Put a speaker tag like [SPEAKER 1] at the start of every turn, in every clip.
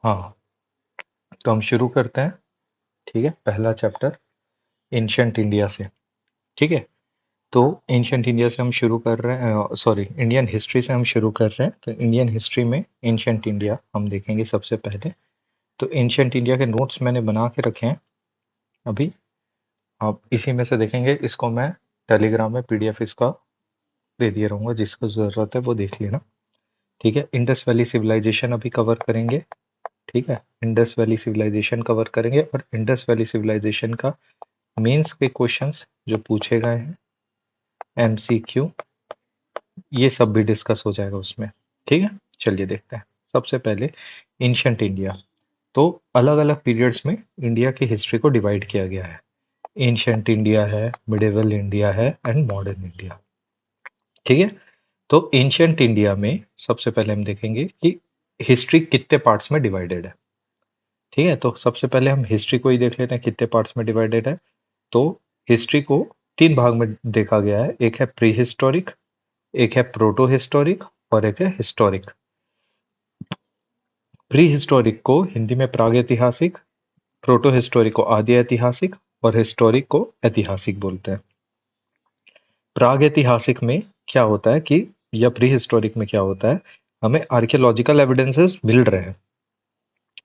[SPEAKER 1] हाँ, तो हम शुरू करते हैं। ठीक है, पहला चैप्टर एंशंट इंडिया से। ठीक है, तो एंशंट इंडिया से हम शुरू कर रहे हैं, सॉरी, इंडियन हिस्ट्री से हम शुरू कर रहे हैं। तो इंडियन हिस्ट्री में एंशंट इंडिया हम देखेंगे सबसे पहले। तो एंशंट इंडिया के नोट्स मैंने बना के रखे हैं अभी, आप इसी में से देखेंगे। इसको मैं टेलीग्राम में पीडीएफ इसका दे दिया रहूँगा, जिसको ज़रूरत है वो देख लेना। ठीक है, इंडस वैली सिविलाइजेशन अभी कवर करेंगे। ठीक है, इंडस वैली सिविलाइजेशन कवर करेंगे, और इंडस वैली सिविलाइजेशन का मेंस के क्वेश्चंस जो पूछे गए हैं, एमसीक्यू, ये सब भी डिस्कस हो जाएगा उसमें। ठीक है, चलिए देखते हैं। सबसे पहले एंशंट इंडिया। तो अलग अलग पीरियड्स में इंडिया की हिस्ट्री को डिवाइड किया गया है। एंशंट इंडिया है, मिडिवल इंडिया है, एंड मॉडर्न इंडिया। ठीक है, तो एंशंट इंडिया में सबसे पहले हम देखेंगे कि हिस्ट्री कितने पार्ट्स में डिवाइडेड है। ठीक है, तो सबसे पहले हम हिस्ट्री को ही देख लेते हैं कितने पार्ट्स में डिवाइडेड है। तो हिस्ट्री को तीन भाग में देखा गया है। एक है प्री हिस्टोरिक, एक है प्रोटो हिस्टोरिक, और एक है हिस्टोरिक। प्री हिस्टोरिक को हिंदी में प्रागैतिहासिक, प्रोटो हिस्टोरिक को आदि ऐतिहासिक, और हिस्टोरिक को ऐतिहासिक बोलते हैं। प्रागैतिहासिक में क्या होता है कि, या प्री हिस्टोरिक में क्या होता है, हमें आर्कियोलॉजिकल एविडेंसेस मिल रहे हैं,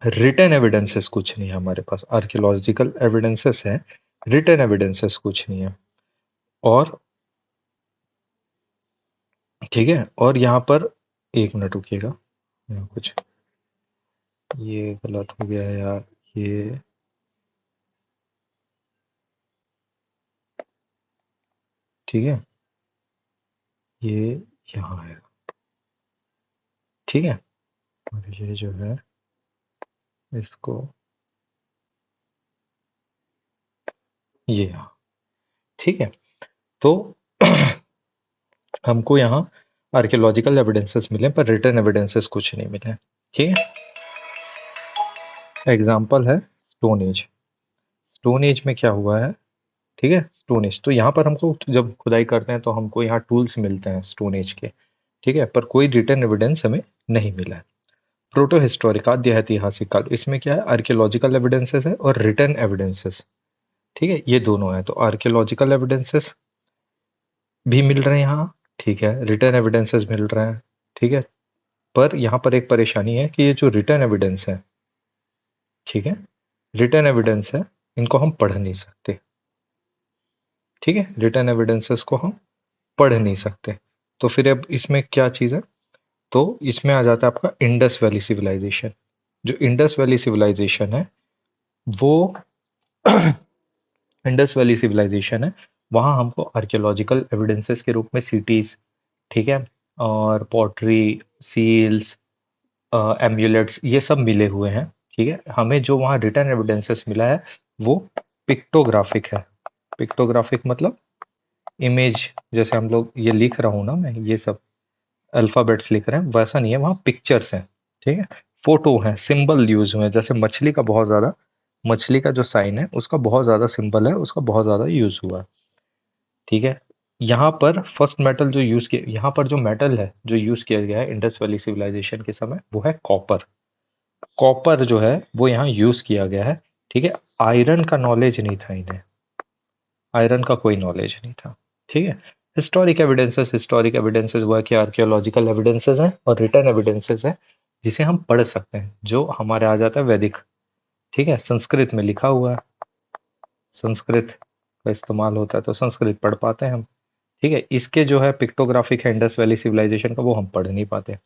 [SPEAKER 1] रिटन एविडेंसेस कुछ नहीं है हमारे पास। आर्कियोलॉजिकल एविडेंसेस हैं, रिटन एविडेंसेस कुछ नहीं है। और ठीक है, और यहाँ पर एक मिनट रुकिएगा, यहाँ कुछ ये गलत हो गया है यार। ये ठीक है, ये यहाँ है। ठीक है, और ये जो है इसको ये यहाँ। ठीक है, तो हमको यहाँ आर्कियोलॉजिकल एविडेंसेस मिले, पर रिटन एविडेंसेस कुछ नहीं मिले। ठीक है, एग्जाम्पल है स्टोन एज। स्टोन एज में क्या हुआ है? ठीक है, स्टोन एज, तो यहाँ पर हमको जब खुदाई करते हैं तो हमको यहाँ टूल्स मिलते हैं स्टोन एज के। ठीक है, पर कोई रिटन एविडेंस हमें नहीं मिला है। प्रोटो हिस्टोरिक, आद्य ऐतिहासिक काल, इसमें क्या है, आर्कियोलॉजिकल एविडेंसेस है और रिटन एविडेंसेस। ठीक है, ये दोनों है। तो आर्कियोलॉजिकल एविडेंसेस भी मिल रहे हैं यहाँ, ठीक है, रिटन एविडेंसेस मिल रहे हैं। ठीक है, पर यहाँ पर एक परेशानी है कि ये जो रिटन एविडेंस है, ठीक है, रिटन एविडेंस है, इनको हम पढ़ नहीं सकते। ठीक है, रिटन एविडेंसेस को हम पढ़ नहीं सकते। तो फिर अब इसमें क्या चीज़ है, तो इसमें आ जाता है आपका इंडस वैली सिविलाइजेशन। जो इंडस वैली सिविलाइजेशन है वो इंडस वैली सिविलाइजेशन है, वहाँ हमको आर्कियोलॉजिकल एविडेंसेस के रूप में सिटीज, ठीक है, और पॉटरी, सील्स, एम्यूलेट्स, ये सब मिले हुए हैं। ठीक है, हमें जो वहाँ रिटर्न एविडेंसेस मिला है वो पिक्टोग्राफिक है। पिक्टोग्राफिक मतलब इमेज, जैसे हम लोग ये लिख रहा हूँ ना मैं, ये सब अल्फाबेट्स लिख रहे हैं, वैसा नहीं है, वहाँ पिक्चर्स हैं। ठीक है, फोटो हैं, सिंबल यूज हुए हैं। जैसे मछली का बहुत ज़्यादा, मछली का जो साइन है उसका बहुत ज़्यादा सिंबल है, उसका बहुत ज़्यादा यूज हुआ है। ठीक है, यहाँ पर फर्स्ट मेटल जो यूज किया, यहाँ पर जो मेटल है जो यूज किया गया है इंडस वैली सिविलाइजेशन के समय, वो है कॉपर। कॉपर जो है वो यहाँ यूज किया गया है। ठीक है, आयरन का नॉलेज नहीं था इन्हें, आयरन का कोई नॉलेज नहीं था। ठीक है, हिस्टोरिक एविडेंसेस वो है कि आर्कियोलॉजिकल एविडेंसेस हैं और रिटर्न एविडेंसेस हैं जिसे हम पढ़ सकते हैं, जो हमारे आ जाता है वैदिक। ठीक है, संस्कृत में लिखा हुआ है, संस्कृत का इस्तेमाल होता है तो संस्कृत पढ़ पाते हैं हम। ठीक है, इसके जो है पिक्टोग्राफिक है इंडस वैली सिविलाइजेशन का, वो हम पढ़ नहीं पाते।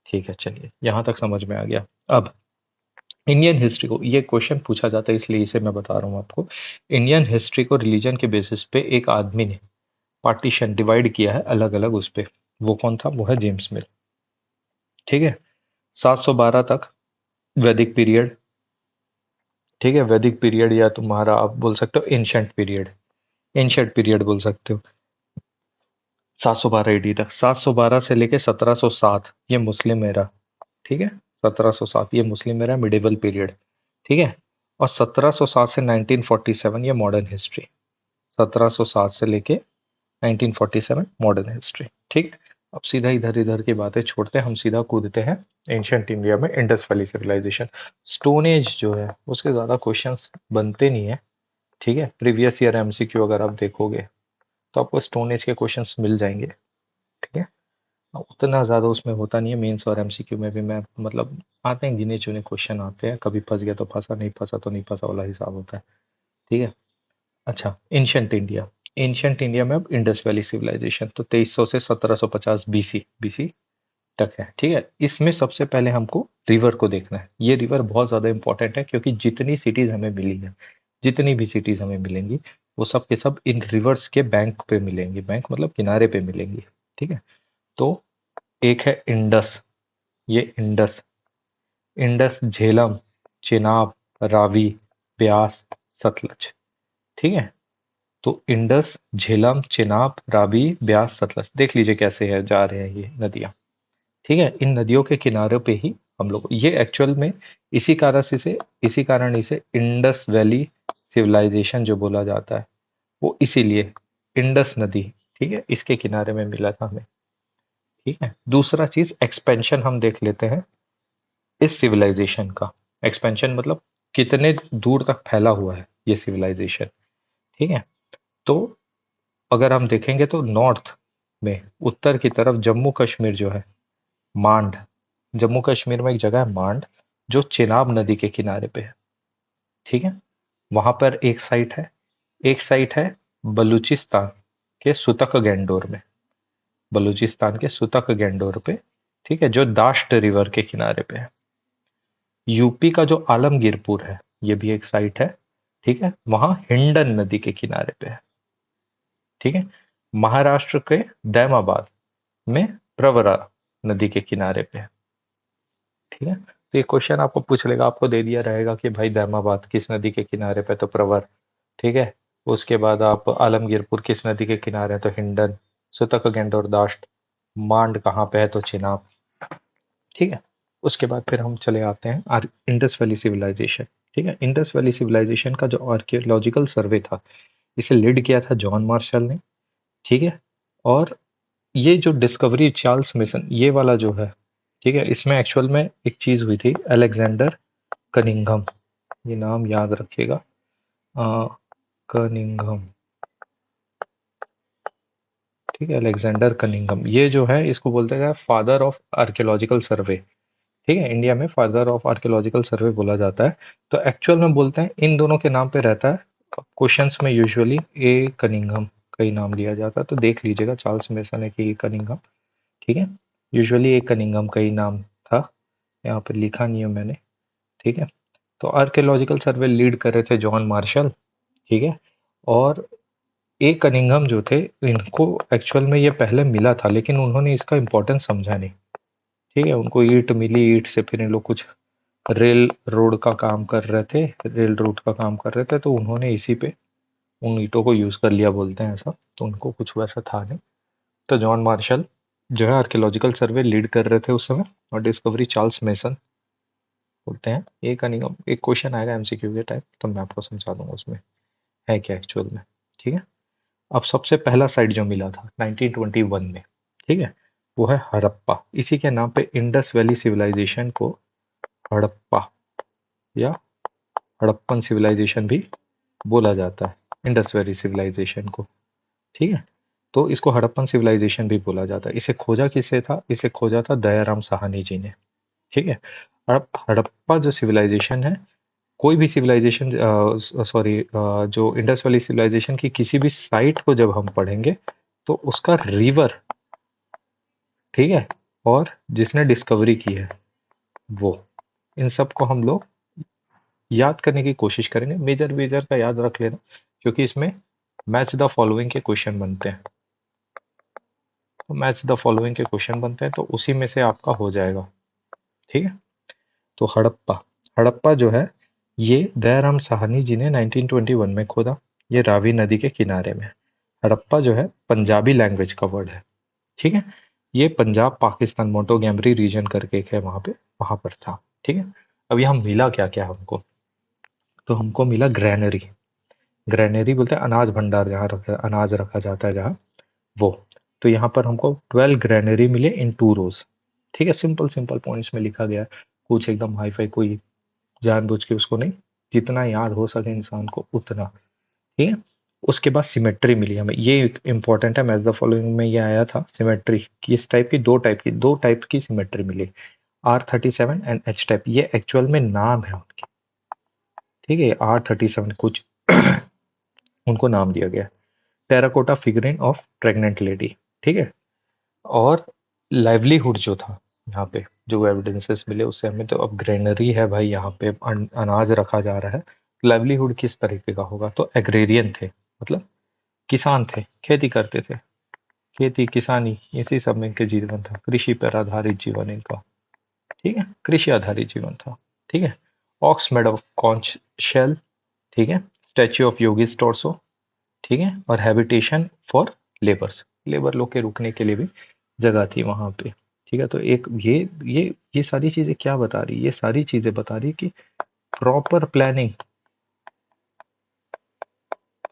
[SPEAKER 1] ठीक है, चलिए यहाँ तक समझ में आ गया। अब इंडियन हिस्ट्री को ये क्वेश्चन पूछा जाता है, इसलिए इसे मैं बता रहा हूँ आपको। इंडियन हिस्ट्री को रिलीजन के बेसिस पे एक आदमी ने पार्टीशन डिवाइड किया है अलग अलग उस पे। वो कौन था? वो है जेम्स मिल। ठीक है, 712 तक वैदिक पीरियड। ठीक है, वैदिक पीरियड, या तुम्हारा आप बोल सकते हो एंशंट पीरियड, एंशंट पीरियड बोल सकते हो। 712 एडी तक, 712 से लेके 1707 ये मुस्लिम एरा। ठीक है, 1707 ये मुस्लिम एरा, मिडिवल पीरियड। ठीक है, और 1707 से 1947 ये मॉडर्न हिस्ट्री। 1707 से लेके 1947 मॉडर्न हिस्ट्री। ठीक है, अब सीधा इधर इधर की बातें छोड़ते हैं, हम सीधा कूदते हैं एंशंट इंडिया में, Indus valley civilization. Stone age जो है उसके ज़्यादा क्वेश्चंस बनते नहीं है, ठीक है। प्रीवियस ईयर एमसीक्यू अगर आप देखोगे तो आपको स्टोन एज के क्वेश्चंस मिल जाएंगे, ठीक है। उतना ज़्यादा उसमें होता नहीं है, मेंस और एमसीक्यू में भी मैं मतलब आते हैं, गिने चुने क्वेश्चन आते हैं, कभी फंस गया तो फंसा, नहीं फंसा तो नहीं फंसा वाला हिसाब होता है, ठीक है। अच्छा, एंशंट इंडिया। एंशंट इंडिया में अब इंडस वैली सिविलाइजेशन तो 2300 से 1750 बीसी बीसी तक है, ठीक है। इसमें सबसे पहले हमको रिवर को देखना है। ये रिवर बहुत ज़्यादा इंपॉर्टेंट है क्योंकि जितनी सिटीज़ हमें मिली है, जितनी भी सिटीज़ हमें मिलेंगी, वो सब के सब इन रिवर्स के बैंक पे मिलेंगी। बैंक मतलब किनारे पे मिलेंगी, ठीक है। तो एक है इंडस, ये इंडस, इंडस झेलम, चेनाब, रावी, ब्यास, सतलज, ठीक है। तो इंडस, झेलम, चेनाब, रावी, ब्यास, सतलज, देख लीजिए कैसे है जा रहे हैं ये नदियां, ठीक है। इन नदियों के किनारों पे ही हम लोग ये एक्चुअल में इसी कारण इसे इंडस वैली सिविलाइजेशन जो बोला जाता है, वो इसीलिए इंडस नदी, ठीक है, इसके किनारे में मिला था हमें, ठीक है। दूसरा चीज एक्सपेंशन हम देख लेते हैं इस सिविलाइजेशन का। एक्सपेंशन मतलब कितने दूर तक फैला हुआ है ये सिविलाइजेशन, ठीक है। तो अगर हम देखेंगे तो नॉर्थ में, उत्तर की तरफ जम्मू कश्मीर जो है, मांड, जम्मू कश्मीर में एक जगह है मांड, जो चेनाब नदी के किनारे पे है, ठीक है। वहां पर एक साइट है, एक साइट है बलूचिस्तान के सुतक गैंडोर में, बलूचिस्तान के सुतक गैंडोर पे, ठीक है, जो दाश्त रिवर के किनारे पे है। यूपी का जो आलमगीरपुर है, ये भी एक साइट है, ठीक है, वहां हिंडन नदी के किनारे पे है, ठीक है। महाराष्ट्र के दैमाबाद में प्रवरा नदी के किनारे पे है, ठीक है। तो ये क्वेश्चन आपको पूछ लेगा, आपको दे दिया रहेगा कि भाई दैमाबाद किस नदी के किनारे पे, तो प्रवर, ठीक है। उसके बाद आप आलमगीरपुर किस नदी के किनारे है, तो हिंडन, सुतक गेंडोर दाश्त, मांड कहाँ पे है, तो चिनाब, ठीक है। उसके बाद फिर हम चले आते हैं इंडस वैली सिविलाइजेशन, ठीक है। इंडस वैली सिविलाइजेशन का जो आर्कियोलॉजिकल सर्वे था, इसे लीड किया था जॉन मार्शल ने, ठीक है। और ये जो डिस्कवरी चार्ल्स मिशन ये वाला जो है, ठीक है, इसमें एक्चुअल में एक चीज हुई थी, अलेक्जेंडर कनिंघम, ये नाम याद रखिएगा, कनिंघम, ठीक है, अलेक्जेंडर कनिंघम, ये जो है इसको बोलते हैं फादर ऑफ आर्कियोलॉजिकल सर्वे, ठीक है। इंडिया में फादर ऑफ आर्कियोलॉजिकल सर्वे बोला जाता है। तो एक्चुअल में बोलते हैं इन दोनों के नाम पे रहता है, क्वेश्चंस में यूजुअली ए कनिंघम का ही नाम लिया जाता है, तो देख लीजिएगा चार्ल्स मेसन है कि कनिंघम, ठीक है। यूजुअली ए कनिंघम का ही नाम था, यहाँ पे लिखा नहीं है मैंने, ठीक है। तो आर्कियोलॉजिकल सर्वे लीड कर रहे थे जॉन मार्शल, ठीक है। और ए कनिंघम जो थे, इनको एक्चुअल में ये पहले मिला था लेकिन उन्होंने इसका इम्पोर्टेंस समझा नहीं, ठीक है। उनको ईंट मिली, ईंट से फिर इन लोग कुछ रेल रोड का काम कर रहे थे, रेल रूट का काम कर रहे थे, तो उन्होंने इसी पे उन ईंटों को यूज कर लिया, बोलते हैं ऐसा, तो उनको कुछ वैसा था नहीं। तो जॉन मार्शल जो है आर्कियोलॉजिकल सर्वे लीड कर रहे थे उस समय, और डिस्कवरी चार्ल्स मेसन बोलते हैं। एक अनिगम एक क्वेश्चन आएगा एमसीक्यू के टाइप, तो मैं आपको समझा दूंगा उसमें है क्या एक्चुअल में, ठीक है। अब सबसे पहला साइट जो मिला था 1921 में, ठीक है, वो है हड़प्पा। इसी के नाम पे इंडस वैली सिविलाइजेशन को हड़प्पा या हड़प्पन सिविलाइजेशन भी बोला जाता है, इंडस वैली सिविलाइजेशन को, ठीक है। तो इसको हड़प्पन सिविलाइजेशन भी बोला जाता है। इसे खोजा किससे था, इसे खोजा था दयाराम साहनी जी ने, ठीक है। हड़प्पा जो सिविलाइजेशन है, कोई भी सिविलाइजेशन, सॉरी, जो इंडस वैली सिविलाइजेशन की किसी भी साइट को जब हम पढ़ेंगे तो उसका रिवर, ठीक है, और जिसने डिस्कवरी की है वो, इन सब को हम लोग याद करने की कोशिश करेंगे। मेजर मेजर का याद रख लेना, क्योंकि इसमें मैच द फॉलोइंग के क्वेश्चन बनते हैं, तो मैच द फॉलोइंग के क्वेश्चन बनते हैं, तो उसी में से आपका हो जाएगा, ठीक है। तो हड़प्पा, हड़प्पा जो है ये दयाराम साहनी जी ने 1921 में खोदा, ये रावी नदी के किनारे में। हड़प्पा जो है पंजाबी लैंग्वेज का वर्ड है, ठीक है। ये पंजाब पाकिस्तान मोंटोगेमरी रीजन करके एक है वहां पे, वहां पर था, ठीक है। अब यहाँ मिला क्या क्या हमको, तो हमको मिला ग्रैनरी, ग्रैनरी बोलते हैं अनाज भंडार, जहाँ रखा अनाज रखा जाता है जहाँ, वो। तो यहाँ पर हमको 12 ग्रेनरी मिले इन 2 रोज। ठीक है, सिंपल सिंपल पॉइंट्स में लिखा गया है, कुछ एकदम हाई फाई कोई जानबूझ के उसको नहीं, जितना याद हो सके इंसान को उतना। ठीक है, उसके बाद सिमेट्री मिली हमें, ये इंपॉर्टेंट है, मैच द फॉलोइंग में ये आया था सिमेट्री, किस टाइप की, दो टाइप की सिमेट्री मिली, R37 एंड H टाइप, ये एक्चुअल में नाम है उनके। ठीक है, R37 कुछ उनको नाम दिया गया, terracotta figurine of pregnant lady. ठीक है, और लाइवलीहुड जो था यहाँ पे, जो एविडेंसेस मिले उससे हमें, तो अब ग्रेनरी है भाई, यहाँ पे अनाज रखा जा रहा है, लाइवलीहुड किस तरीके का होगा, तो एग्रेरियन थे, मतलब किसान थे, खेती करते थे, खेती किसानी इसी सब में इनके जीवन था, कृषि पर आधारित जीवन इनका। ठीक है, कृषि आधारित जीवन था। ठीक है, ox made of conch shell. ठीक है, स्टैच्यू ऑफ योगिस टॉर्सो। ठीक है, और हैबिटेशन फॉर लेबर्स, लेबर लोग के रुकने के लिए भी जगह थी वहां पे। ठीक है, तो एक ये सारी चीजें क्या बता रही, ये सारी चीजें बता रही कि प्रॉपर प्लानिंग,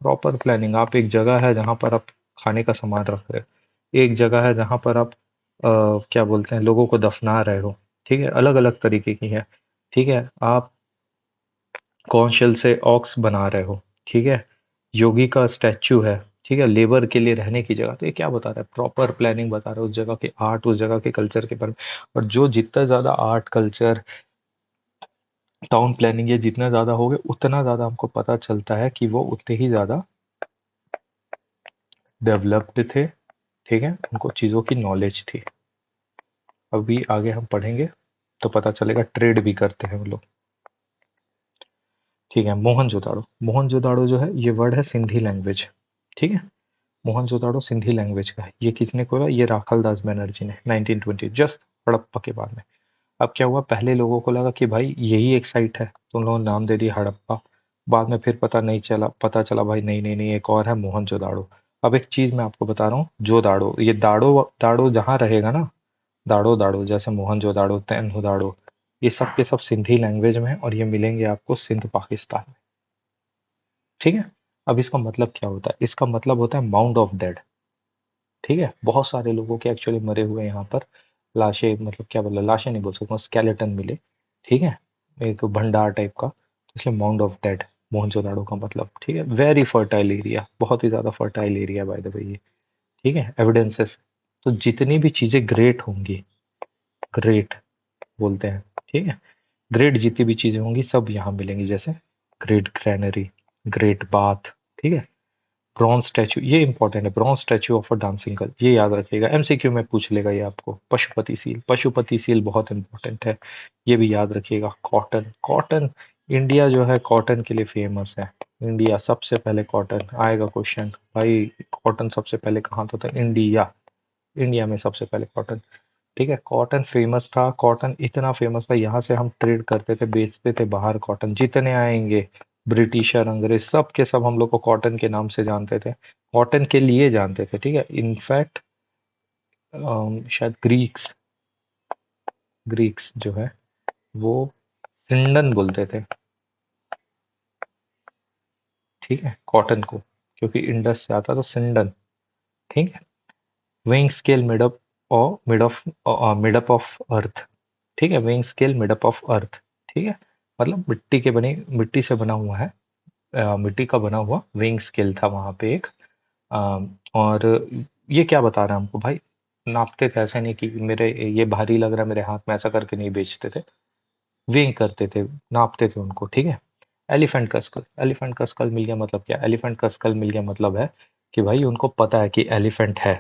[SPEAKER 1] प्रॉपर प्लानिंग, आप एक जगह है जहां पर आप खाने का सामान रख रहे हो, एक जगह है जहां पर आप क्या बोलते हैं, लोगों को दफना रहे हो। ठीक है, अलग अलग तरीके की है। ठीक है, आप कौशल से ऑक्स बना रहे हो। ठीक है, योगी का स्टैच्यू है। ठीक है, लेबर के लिए रहने की जगह, तो ये क्या बता रहा है, प्रॉपर प्लानिंग बता रहा है उस जगह के आर्ट, उस जगह के कल्चर के बारे में। और जो जितना ज्यादा आर्ट कल्चर, टाउन प्लानिंग, ये जितना ज्यादा हो गए, उतना ज्यादा हमको पता चलता है कि वो उतने ही ज्यादा डेवलप्ड थे। ठीक है, उनको चीजों की नॉलेज थी। अभी आगे हम पढ़ेंगे तो पता चलेगा, ट्रेड भी करते हैं वो लोग। ठीक है, मोहनजोदाड़ो, मोहनजोदाड़ो जो है ये वर्ड है सिंधी लैंग्वेज। ठीक है, मोहनजोदाड़ो सिंधी लैंग्वेज का है। ये किसने खोला, ये राखाल दास बनर्जी ने 1920, जस्ट हड़प्पा के बाद में। अब क्या हुआ, पहले लोगों को लगा कि भाई यही एक साइट है, तो उन लोगों ने नाम दे दिया हड़प्पा। बाद में फिर पता चला भाई नहीं नहीं नहीं, एक और है मोहनजोदाड़ो। अब एक चीज मैं आपको बता रहा हूँ, जो दाड़ो, ये दाड़ो दाड़ो जहाँ रहेगा ना, दाड़ो दाड़ो जैसे मोहनजोदाड़ो, तैनहुदाड़ो, ये सब के सब सिंधी लैंग्वेज में है, और ये मिलेंगे आपको सिंध पाकिस्तान में। ठीक है, अब इसका मतलब क्या होता है, इसका मतलब होता है माउंड ऑफ डेड। ठीक है, बहुत सारे लोगों के एक्चुअली मरे हुए यहाँ पर लाशें, मतलब क्या बोला, लाशें नहीं बोल सकता, स्केलेटन मिले। ठीक है, एक भंडार टाइप का, तो इसलिए माउंड ऑफ डेड मोहनजोदाड़ो का मतलब। ठीक है, वेरी फर्टाइल एरिया, बहुत ही ज्यादा fertile area by the way ये। ठीक है, एविडेंसेस, तो जितनी भी चीजें ग्रेट होंगी, ग्रेट बोलते हैं, ठीक है, ग्रेट जितनी भी चीजें होंगी सब यहाँ मिलेंगी, जैसे ग्रेट ग्रैनरी, ग्रेट बाथ। ठीक है, ब्रॉन्ज स्टैचू, ये इंपॉर्टेंट है, bronze statue of a dancing girl, ये याद रखिएगा, एमसीक्यू में पूछ लेगा ये आपको। पशुपति सील, पशुपति सील बहुत इंपॉर्टेंट है, ये भी याद रखिएगा। कॉटन, कॉटन, इंडिया जो है कॉटन के लिए फेमस है। इंडिया सबसे पहले कॉटन आएगा क्वेश्चन भाई, कॉटन सबसे पहले कहाँ होता है, इंडिया, इंडिया में सबसे पहले कॉटन। ठीक है, कॉटन फेमस था, कॉटन इतना फेमस था, यहाँ से हम ट्रेड करते थे, बेचते थे बाहर, कॉटन जितने आएंगे, ब्रिटिशर अंग्रेज सब के सब हम लोग को कॉटन के नाम से जानते थे, कॉटन के लिए जानते थे। ठीक है, इनफैक्ट शायद ग्रीक्स, ग्रीक्स जो है वो सिंडन बोलते थे। ठीक है, कॉटन को, क्योंकि इंडस से आता तो सिंडन। ठीक है, वेइंग स्केल मेडअप, और मेडअप ऑफ अर्थ। ठीक है, weighing scale made up of earth. ठीक है, मतलब मिट्टी से बना हुआ है, मिट्टी का बना हुआ वेइंग स्केल था वहां पे एक। और ये क्या बता रहा है हमको भाई, नापते थे, ऐसा नहीं कि मेरे ये भारी लग रहा है मेरे हाथ में, ऐसा करके नहीं बेचते थे, वेइंग करते थे, नापते थे उनको। ठीक है, एलिफेंट का स्कल, एलिफेंट का स्कल मिल गया मतलब क्या, एलिफेंट का स्कल मिल गया मतलब है कि भाई उनको पता है कि एलिफेंट है।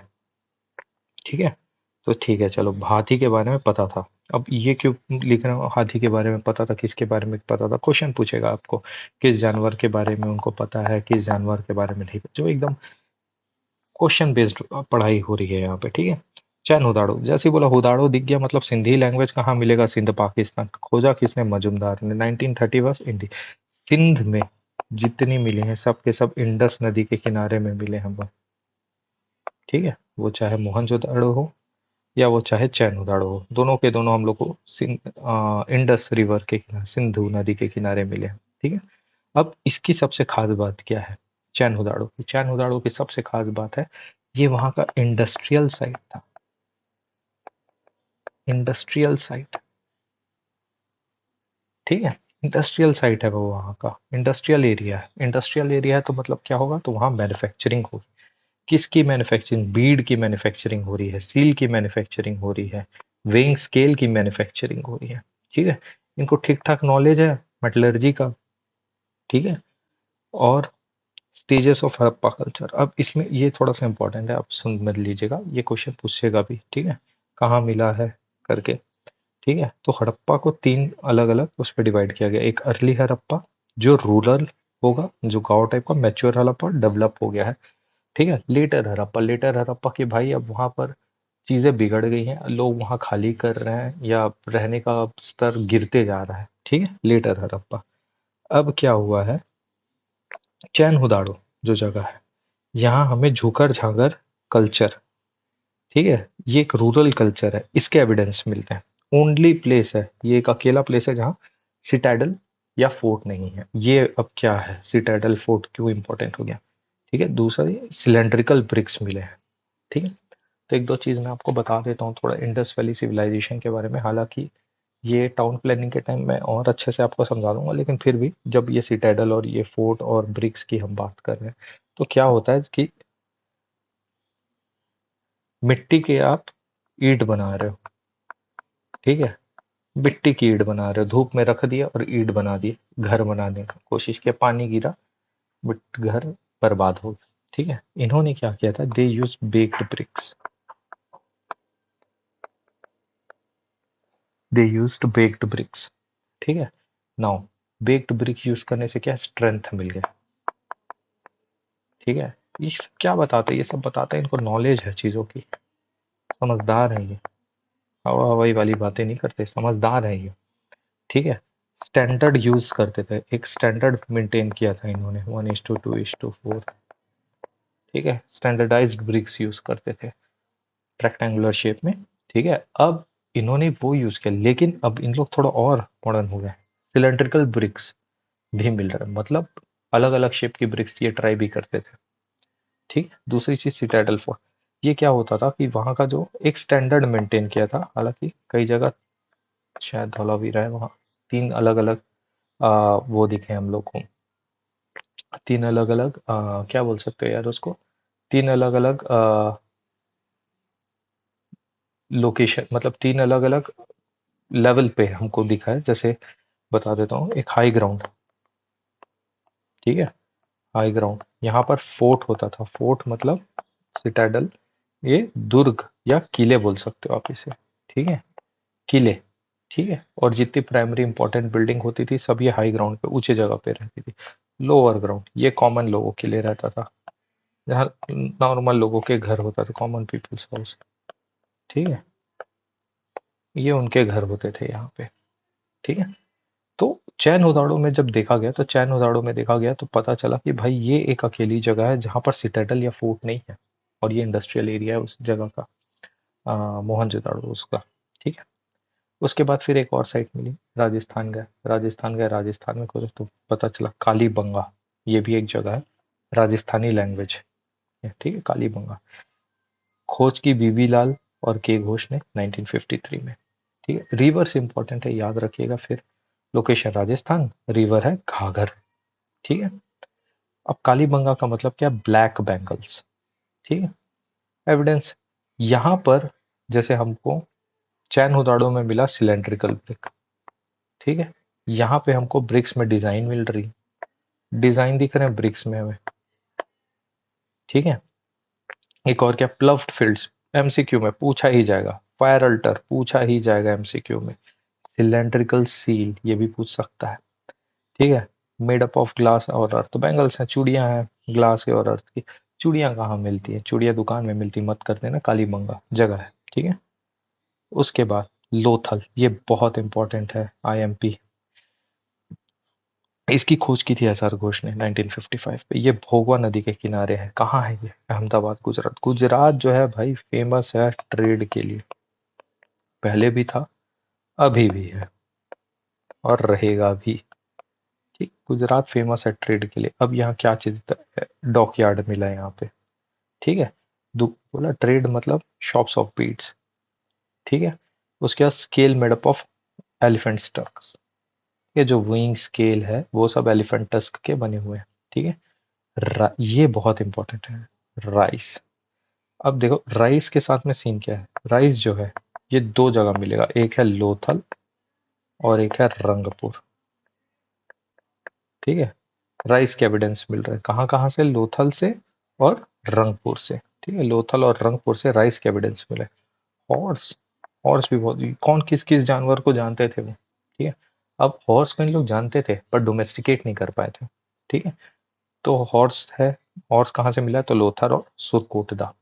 [SPEAKER 1] ठीक है, तो ठीक है, चलो हाथी के बारे में पता था। अब ये क्यों लिख रहा हूँ, हाथी के बारे में पता था, किसके बारे में पता था, क्वेश्चन पूछेगा आपको, किस जानवर के बारे में उनको पता है, किस जानवर के बारे में नहीं, जो एकदम क्वेश्चन बेस्ड पढ़ाई हो रही है यहाँ पे। ठीक है, चैन हुदाड़ो, जैसे ही बोला हुदाड़ो दिख गया, मतलब सिंधी लैंग्वेज कहाँ मिलेगा, सिंध पाकिस्तान, खोजा किसने, मजुमदार ने 1930 बस इंडी, सिंध में जितनी मिली हैं सब के सब इंडस नदी के किनारे में मिले हैं वो। ठीक है, वो चाहे मोहनजोदाड़ो हो या वो चाहे चैन उदाड़ो हो, दोनों के दोनों हम लोग को इंडस रिवर के किनारे, सिंधु नदी के किनारे मिले हैं। ठीक है, अब इसकी सबसे खास बात क्या है, चैन हुदाड़ो की, चैन हुदाड़ो की सबसे खास बात है ये वहां का इंडस्ट्रियल साइट था, इंडस्ट्रियल साइट। ठीक है, इंडस्ट्रियल साइट है वो, वहाँ का इंडस्ट्रियल एरिया है। इंडस्ट्रियल एरिया है तो मतलब क्या होगा, तो वहाँ मैन्युफैक्चरिंग होगी। किसकी मैन्युफैक्चरिंग? बीड की मैन्युफैक्चरिंग हो रही है, सील की मैन्युफैक्चरिंग हो रही है, वेइंग स्केल की मैन्युफैक्चरिंग हो रही है। ठीक है, इनको ठीक ठाक नॉलेज है मेटलर्जी का। ठीक है, और स्टेजेस ऑफ हड़प्पा कल्चर, अब इसमें ये थोड़ा सा इंपॉर्टेंट है, आप सुन मत लीजिएगा, ये क्वेश्चन पूछेगा भी। ठीक है, कहाँ मिला है करके। ठीक है, तो हड़प्पा को तीन अलग अलग उस पर डिवाइड किया गया। एक अर्ली हड़प्पा जो रूरल होगा, जो गांव टाइप का, मैच्योर हड़प्पा डेवलप हो गया है। ठीक है, लेटर हड़प्पा, लेटर हड़प्पा की भाई अब वहां पर चीजें बिगड़ गई हैं, लोग वहां खाली कर रहे हैं या रहने का स्तर गिरते जा रहा है। ठीक है, लेटर हड़प्पा। अब क्या हुआ है, चैन हुदाड़ो जो जगह है, यहाँ हमें झुकर झांगर कल्चर, ठीक है, ये एक रूरल कल्चर है, इसके एविडेंस मिलते हैं। ओनली प्लेस है ये, एक अकेला प्लेस है जहाँ सिटाडल या फोर्ट नहीं है। ये अब क्या है, सिटाडल फोर्ट क्यों इंपॉर्टेंट हो गया। ठीक है, दूसरा ये सिलेंड्रिकल ब्रिक्स मिले हैं। ठीक है, तो एक दो चीज मैं आपको बता देता हूँ थोड़ा इंडस वैली सिविलाइजेशन के बारे में। हालांकि ये टाउन प्लानिंग के टाइम में और अच्छे से आपको समझा दूंगा, लेकिन फिर भी जब ये सिटाडल और ये फोर्ट और ब्रिक्स की हम बात कर रहे हैं, तो क्या होता है कि मिट्टी के आप ईंट बना रहे हो। ठीक है, मिट्टी की ईंट बना रहे हो, धूप में रख दिया और ईंट बना दी, घर बनाने का कोशिश किया, पानी गिरा, बट घर बर्बाद हो गया। ठीक है, इन्होंने क्या किया था, they use baked bricks, they used baked bricks. ठीक है, नाउ बेक्ड ब्रिक यूज करने से क्या स्ट्रेंथ मिल गया। ठीक है, ये सब क्या बताते हैं, ये सब बताते हैं, इनको नॉलेज है चीजों की, समझदार है ये, हवा हवाई वाली बातें नहीं करते, समझदार है ये। ठीक है, स्टैंडर्ड यूज करते थे, एक स्टैंडर्ड मेंटेन किया था इन्होंने, 1:2:4। ठीक है, स्टैंडर्डाइज्ड ब्रिक्स यूज करते थे रेक्टेंगुलर शेप में। ठीक है, अब इन्होंने वो यूज किया, लेकिन अब इन लोग थोड़ा और मॉडर्न हो गए, सिलेंड्रिकल ब्रिक्स भी मिल रहा है, मतलब अलग अलग शेप की ब्रिक्स ये ट्राई भी करते थे। ठीक, दूसरी चीज सिटाडल फोर्ट, ये क्या होता था कि वहां का जो एक स्टैंडर्ड मेंटेन किया था, हालांकि कई जगह शायद धौलावीरा है वहाँ, तीन अलग अलग वो दिखे हम लोग को, तीन अलग अलग क्या बोल सकते हैं यार उसको, तीन अलग अलग लोकेशन, मतलब तीन अलग अलग लेवल पे हमको दिखा है। जैसे बता देता हूँ, एक हाई ग्राउंड, ठीक है, हाई ग्राउंड, यहाँ पर फोर्ट होता था, फोर्ट मतलब सिटाडल, ये दुर्ग या किले बोल सकते हो आप इसे। ठीक है, किले। ठीक है, और जितनी प्राइमरी इंपॉर्टेंट बिल्डिंग होती थी सब ये हाई ग्राउंड पे, ऊंचे जगह पे रहती थी। लोअर ग्राउंड ये कॉमन लोगों के लिए रहता था, जहाँ नॉर्मल लोगों के घर होता था, कॉमन पीपल्स हाउस। ठीक है, ये उनके घर होते थे यहाँ पे। ठीक है, तो चैन उदाड़ो में जब देखा गया, तो चैन उदाड़ो में देखा गया तो पता चला कि भाई ये एक अकेली जगह है जहाँ पर सिटाडल या फोर्ट नहीं है, और ये इंडस्ट्रियल एरिया है उस जगह का, मोहनजोदाड़ो उसका। ठीक है, उसके बाद फिर एक और साइट मिली, राजस्थान गए, राजस्थान गए, राजस्थान में खोजा तो पता चला कालीबंगा, ये भी एक जगह है, राजस्थानी लैंग्वेज है। ठीक है, कालीबंगा, खोज की बीबी लाल और के घोष ने 1953 में। ठीक है, रिवर्स इंपॉर्टेंट है, याद रखिएगा फिर। लोकेशन राजस्थान, रिवर है घाघर। ठीक है, अब कालीबंगा का मतलब क्या, ब्लैक बैंगल्स। ठीक है, एविडेंस यहाँ पर, जैसे हमको चैन हुदाड़ो में मिला सिलेंड्रिकल ब्रिक। ठीक है, यहाँ पे हमको ब्रिक्स में डिजाइन मिल रही, डिजाइन दिख रहे हैं ब्रिक्स में हमें। ठीक है, एक और क्या, प्लफ्ड फील्ड्स, एमसीक्यू में पूछा ही जाएगा, फायर अल्टर पूछा ही जाएगा एमसीक्यू में, सिलेंड्रिकल सील ये भी पूछ सकता है। ठीक है, मेड अप ऑफ ग्लास और अर्थ, बैंगल्स हैं, चूड़ियां हैं ग्लास के और अर्थ की। चूड़ियां कहाँ मिलती है, चूड़ियां दुकान में मिलती, मत करते ना, कालीबंगा जगह है। ठीक है, उसके बाद लोथल, ये बहुत इंपॉर्टेंट है, आईएमपी, इसकी खोज की थी एसआर घोष ने 1955 पे। ये भोगवा नदी के किनारे है, कहाँ है ये, अहमदाबाद गुजरात। गुजरात जो है भाई फेमस है ट्रेड के लिए, पहले भी था, अभी भी है, और रहेगा भी। ठीक, गुजरात फेमस है ट्रेड के लिए। अब यहाँ क्या चीज, डॉक यार्ड मिला है यहाँ पे। ठीक है, बोला ट्रेड मतलब शॉप्स ऑफ बीड्स, ठीक है। उसके बाद scale made up of elephant tusk, ये जो विंग स्केल है वो सब एलिफेंट टस्क के बने हुए हैं, ठीक है। ये बहुत इंपॉर्टेंट है, राइस। अब देखो राइस के साथ में सीन क्या है, राइस जो है ये दो जगह मिलेगा, एक है लोथल और एक है रंगपुर, ठीक है। राइस के एविडेंस मिल रहे हैं कहाँ कहाँ से, लोथल से और रंगपुर से, ठीक है। लोथल और रंगपुर से राइस के एविडेंस मिले। हॉर्स, हॉर्स भी बहुत, कौन किस किस जानवर को जानते थे वो, ठीक है। अब हॉर्स को इन लोग जानते थे पर डोमेस्टिकेट नहीं कर पाए थे, ठीक है। तो हॉर्स है, हॉर्स कहाँ से मिला है, तो लोथल और सुरकोटदा।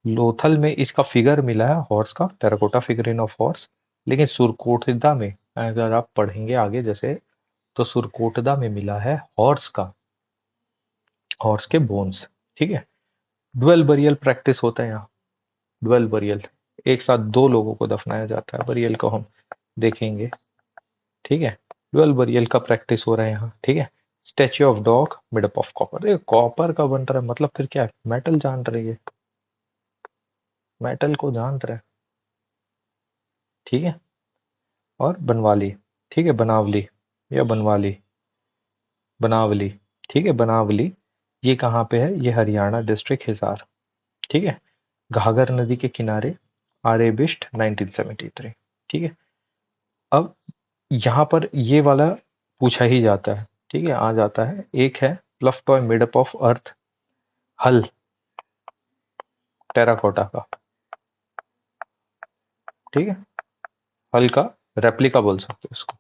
[SPEAKER 1] लोथल में इसका फिगर मिला है हॉर्स का, टेराकोटा फिगरिन ऑफ हॉर्स। लेकिन सुरकोटदा में अगर आप पढ़ेंगे आगे जैसे, तो सुरकोटदा में मिला है हॉर्स का, हॉर्स के बोन्स, ठीक है। ड्वेल बरियल प्रैक्टिस होता है यहाँ, ड्वेल बरियल, एक साथ दो लोगों को दफनाया जाता है, बरियल को हम देखेंगे, ठीक है। ड्वेल बरियल का प्रैक्टिस हो रहा है यहाँ, ठीक है। Statue of dog made up of copper, ये कॉपर का बन रहा है मतलब फिर क्या है, मेटल जान रही है, मेटल को जान रहा है, ठीक है। और बनवाली, ठीक है, बनावली या बनवाली, बनावली, ठीक है, बनावली। ये कहाँ पे है, ये हरियाणा डिस्ट्रिक्ट हिसार, ठीक है। घाघर नदी के किनारे, आर्य बिष्ट 1973, ठीक है। अब यहाँ पर ये वाला पूछा ही जाता है, ठीक है, आ जाता है। एक है प्लफ toy made up of earth, हल टेराकोटा का, ठीक है। हल का रेप्लिका बोल सकते हो इसको,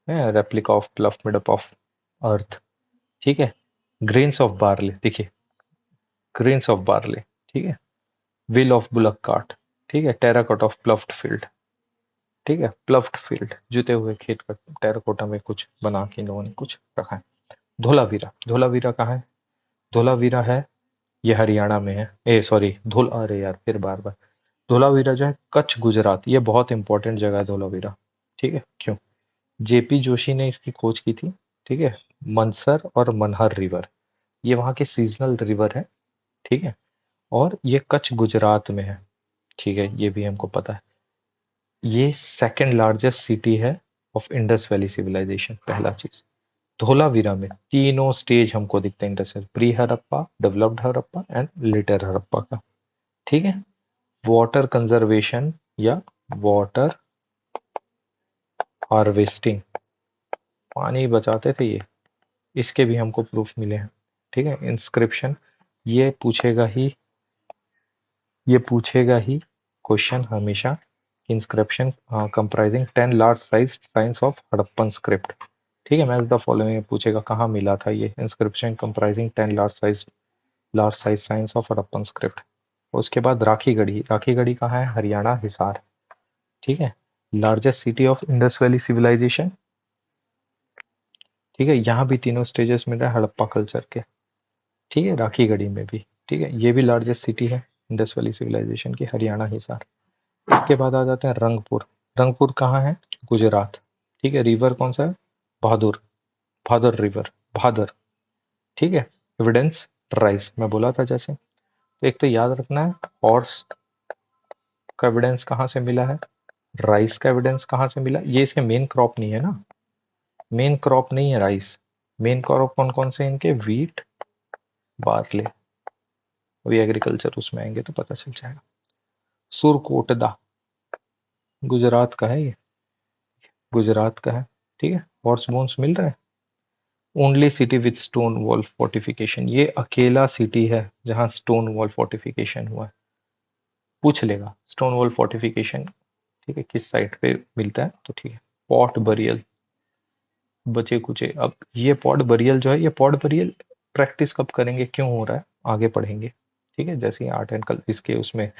[SPEAKER 1] है replica of प्लफ made up of earth, ठीक है। ग्रेन्स ऑफ बार्ले, देखिए ग्रेन्स ऑफ बार्ले, ठीक है। व्हील ऑफ बुलक कार्ट, ठीक है। टेराकोटा ऑफ प्लफ्ड फील्ड, ठीक है। प्लफ्ड फील्ड, जुते हुए खेत का टेराकोटा में कुछ बना के इन लोगों ने कुछ रखा है। धोलावीरा, धोलावीरा कहाँ है, धोलावीरा है, ये हरियाणा में है, ए सॉरी धोल, अरे यार फिर बार बार, धोलावीरा जो है कच्छ गुजरात, ये बहुत इंपॉर्टेंट जगह है धोलावीरा, ठीक है। क्यों, जेपी जोशी ने इसकी खोज की थी, ठीक है। मनसर और मनहर रिवर, ये वहाँ के सीजनल रिवर है, ठीक है। और ये कच्छ गुजरात में है, ठीक है, ये भी हमको पता है। ये सेकंड लार्जेस्ट सिटी है ऑफ इंडस वैली सिविलाइजेशन, पहला चीज। धोलावीरा में तीनों स्टेज हमको दिखते हैं industrial, pre Harappa, developed Harappa and later Harappa का, ठीक है। वाटर कंजर्वेशन या वाटर हार्वेस्टिंग, पानी बचाते थे ये, इसके भी हमको प्रूफ मिले हैं, ठीक है। इंस्क्रिप्शन, ये पूछेगा ही, ये पूछेगा ही क्वेश्चन हमेशा। Inscription comprising 10 large size science of Harappan script, ठीक है। मैच द फॉलोइंग पूछेगा कहाँ मिला था ये inscription comprising 10 large size science of Harappan script. उसके बाद राखी गढ़ी, राखी गढ़ी कहाँ है, हरियाणा हिसार, ठीक है। Largest city of Indus valley civilization, ठीक है। यहाँ भी तीनों स्टेजेस मिल रहा है हड़प्पा कल्चर के, ठीक है, राखी गढ़ी में भी, ठीक है। ये भी लार्जेस्ट सिटी है इंडस वैली सिविलाइजेशन की, हरियाणा हिसार। इसके बाद आ जाते हैं रंगपुर, रंगपुर कहाँ है, गुजरात, ठीक है। रिवर कौन सा है, बहादुर, भादर रिवर, भादर, ठीक है। एविडेंस राइस, मैं बोला था जैसे, तो एक तो याद रखना है हॉर्स का एविडेंस कहाँ से मिला है, राइस का एविडेंस कहाँ से मिला, ये इसके मेन क्रॉप नहीं है ना, मेन क्रॉप नहीं है राइस। मेन क्रॉप कौन कौन से इनके, वीट, बार्ले, अभी एग्रीकल्चर उसमें आएंगे तो पता चल जाएगा। सुरकोटदा, गुजरात का है ये, गुजरात का है, ठीक है। हॉर्स बोन्स मिल रहे हैं। Only city with stone wall fortification, ये अकेला सिटी है जहां स्टोन वॉल फोर्टिफिकेशन हुआ है, पूछ लेगा स्टोन वॉल फोर्टिफिकेशन, ठीक है, किस साइट पे मिलता है, तो ठीक है। पॉट बरियल, बचे कुचे, अब ये पॉट बरियल जो है, ये पॉट बरियल प्रैक्टिस कब करेंगे, क्यों हो रहा है, आगे पढ़ेंगे, ठीक है। जैसे ही आर्ट एंड कल्चर इसके उसमें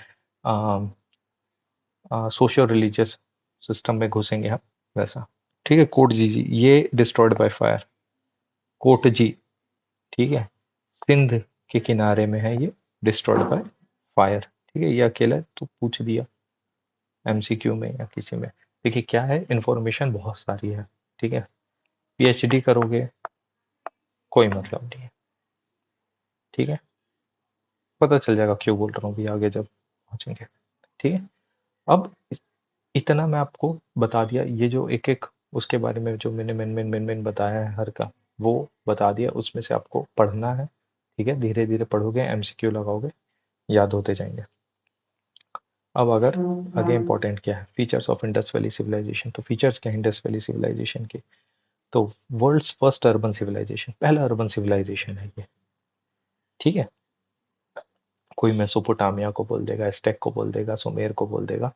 [SPEAKER 1] सोशियो रिलीजियस सिस्टम में घुसेंगे हम, वैसा, ठीक है। कोट जी, ये डिस्ट्रॉयड बाय फायर, कोट जी, ठीक है, सिंध के किनारे में है ये, डिस्ट्रॉयड बाय फायर, ठीक है। ये अकेला है तो पूछ दिया एमसीक्यू में या किसी में। देखिए क्या है, इंफॉर्मेशन बहुत सारी है, ठीक है। पीएचडी करोगे कोई मतलब नहीं है, ठीक है। पता चल जाएगा क्यों बोल रहा हूँ भी आगे जब पहुंचेंगे। ठीक है। अब इतना मैं आपको बता दिया, ये जो एक एक उसके बारे में जो मैंने मेन बताया है हर का, वो बता दिया। उसमें से आपको पढ़ना है। ठीक है, धीरे धीरे पढ़ोगे, एमसीक्यू लगाओगे, याद होते जाएंगे। अब अगर आगे इंपॉर्टेंट क्या है, features of Indus valley civilization. तो फीचर्स क्या है इंडस वैली सिविलाइजेशन के? तो वर्ल्ड्स फर्स्ट अर्बन सिविलाइजेशन, पहला अर्बन सिविलाइजेशन है ये। ठीक है। कोई मेसोपोटामिया को बोल देगा, एस्टेक को बोल देगा, सुमेर को बोल देगा,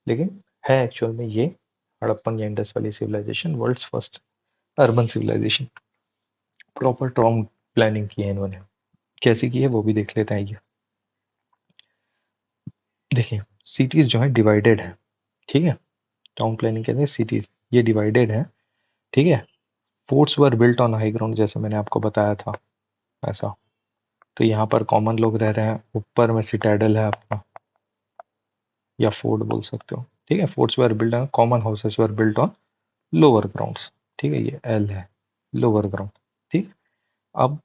[SPEAKER 1] लेकिन है एक्चुअल में ये हड़प्पन या Indus valley civilization world's first urban civilization. Proper town planning की है इन्होंने। कैसी की है वो भी देख लेते हैं ये। देखिए, सिटीज जो है डिवाइडेड है। ठीक है। टाउन प्लानिंग कहते हैं सिटीज, ये डिवाइडेड है। ठीक है। Forts were built on high ground, जैसे मैंने आपको बताया था ऐसा। तो यहाँ पर कॉमन लोग रह रहे हैं, ऊपर में सिटाडल है आपका, या फोर्ट बोल सकते हो। ठीक है। Forts were built on, common houses were built on lower grounds. ठीक है, ये एल है, लोअर ग्राउंड। ठीक। अब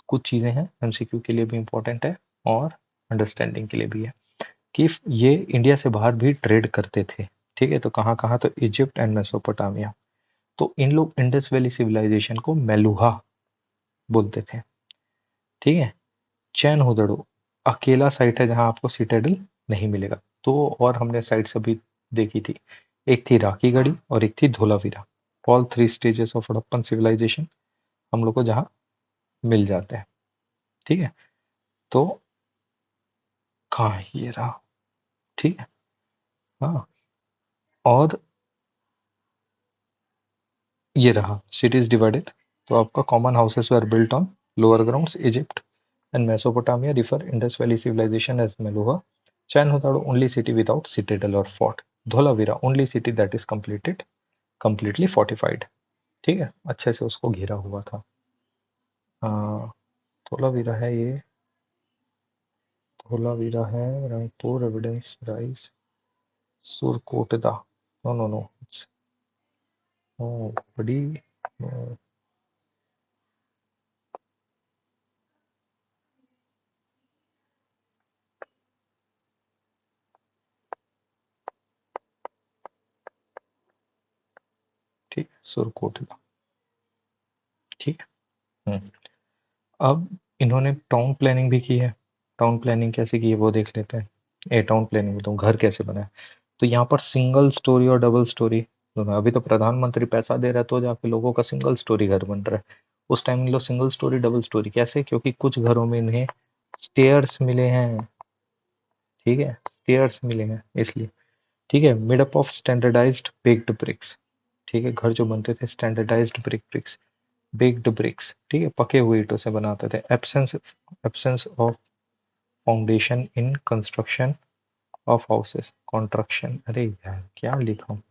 [SPEAKER 1] कुछ चीज़ें हैं एमसीक्यू के लिए भी इंपॉर्टेंट है और अंडरस्टैंडिंग के लिए भी है, कि ये इंडिया से बाहर भी ट्रेड करते थे। ठीक है। तो कहाँ कहाँ? तो इजिप्ट एंड मेसोपोटामिया। तो इन लोग इंडस वैली सिविलाइजेशन को मेलुहा बोलते थे। ठीक है। चैन हुदड़ो अकेला साइट है जहां आपको सिटाडेल नहीं मिलेगा। तो और हमने साइट्स अभी देखी थी, एक थी राखी गढ़ी और एक थी Dholavira. All three stages of Harappan civilization हम लोग को जहाँ मिल जाते हैं। ठीक है। तो कहाँ है? ये रहा। ठीक है। हाँ। और ये रहा सिटीज डिवाइडेड। तो आपका common houses were built on lower grounds, Egypt and Mesopotamia refer Indus Valley civilization as Meluha. Chan only city without citadel or fort. Dholavira only city that is completely fortified. ठीक है, अच्छे से उसको घिरा हुआ था। धोलावीरा है ये, धोलावीरा है Rangpur, evidence rice, Surkotada. No no no, बड़ी। ठीक, सुरकोटदा। ठीक है। अब इन्होंने टाउन प्लानिंग भी की है। टाउन प्लानिंग कैसे की है वो देख लेते हैं। टाउन प्लानिंग बताऊँ, घर कैसे बना है। तो यहाँ पर सिंगल स्टोरी और डबल स्टोरी दोनों है। अभी तो प्रधानमंत्री पैसा दे रहा है तो जाके लोगों का सिंगल स्टोरी घर बन रहा है। उस टाइम इन लोग सिंगल स्टोरी डबल स्टोरी कैसे? क्योंकि कुछ घरों में इन्हें स्टेयर्स मिले हैं। ठीक है, स्टेयर्स मिले हैं इसलिए। ठीक है। Made up of standardized baked bricks. ठीक है, घर जो बनते थे स्टैंडर्डाइज्ड ब्रिक्स, बेक्ड ब्रिक्स। ठीक है, पके हुए ईंटों से बनाते थे। Absence of foundation in construction of houses, contraction. अरे यार क्या लिखा हूँ।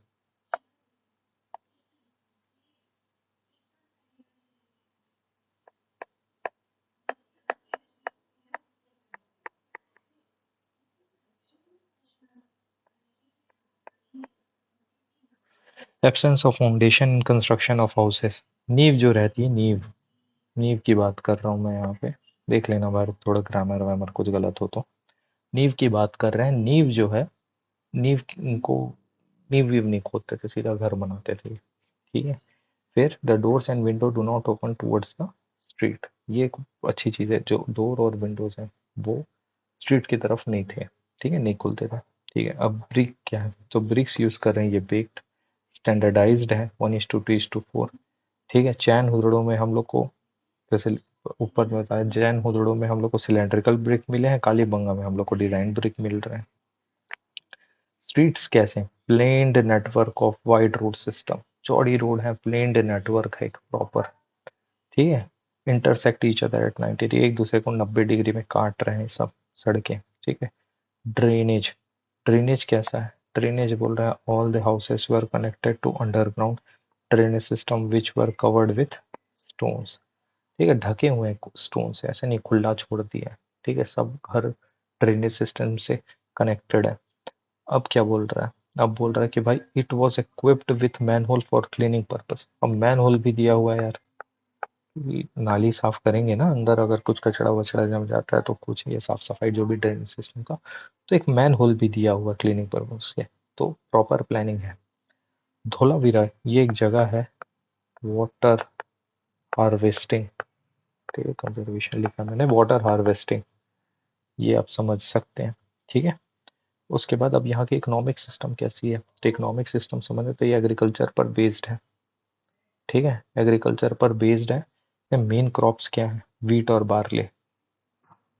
[SPEAKER 1] Absence of foundation in construction of houses. नींव जो रहती है, नींव, नींव की बात कर रहा हूँ मैं यहाँ पे। देख लेना बार, थोड़ा ग्रामर वामर कुछ गलत हो तो। नींव की बात कर रहे हैं। नींव जो है, नींव को नींव वीव नहीं खोदते थे, सीधा घर बनाते थे। ठीक है। फिर the doors and window do not open towards the street. ये एक अच्छी चीज़ है, जो डोर और विंडोज हैं वो स्ट्रीट की तरफ नहीं थे। ठीक है, नहीं खुलते थे। ठीक है। अब ब्रिक क्या है? तो ब्रिक्स यूज कर रहे हैं, ये बेक्ड स्टैंडर्डाइज्ड है, 1:2:4। ठीक है। चैन हुदड़ों में हम लोग को, जैसे ऊपर में बताया, जैन हुदड़ों में हम लोग को सिलेंड्रिकल ब्रिक मिले हैं, कालीबंगा में हम लोग को डिजाइन ब्रिक मिल रहे हैं। स्ट्रीट्स कैसे? Planned network of wide road system, चौड़ी रोड है, प्लेन्ड नेटवर्क है एक प्रॉपर। ठीक है। इंटरसेक्ट ईच अदर एट 90, एक दूसरे को 90 डिग्री में काट रहे हैं सब सड़कें। ठीक है। ड्रेनेज, ड्रेनेज कैसा है? ड्रेनेज बोल रहा है all the houses were connected to underground drainage system which were covered with stones. ठीक है, ढके हुए हैं स्टोन से, ऐसे नहीं खुला छोड़ दिया है। ठीक है, सब घर ड्रेनेज सिस्टम से कनेक्टेड है। अब क्या बोल रहा है? अब बोल रहा है कि भाई it was equipped with man hole for cleaning purpose. अब मैन होल भी दिया हुआ है यार। नाली साफ करेंगे ना, अंदर अगर कुछ कचड़ा वचड़ा जम जाता है तो कुछ ये साफ सफाई जो भी ड्रेनेज सिस्टम का, तो एक मैन होल भी दिया हुआ क्लीनिंग पर्पज से। तो प्रॉपर प्लानिंग है। धोलावीरा ये एक जगह है, वाटर हार्वेस्टिंग, ठीक है, कंजर्वेशन लिखा मैंने, वाटर हार्वेस्टिंग, ये आप समझ सकते हैं। ठीक है। उसके बाद अब यहाँ की इकोनॉमिक सिस्टम कैसी है, तो इकोनॉमिक सिस्टम समझ तो ये एग्रीकल्चर पर बेस्ड है। ठीक है, एग्रीकल्चर पर बेस्ड है। मेन क्रॉप्स क्या है, वीट और बार्ले।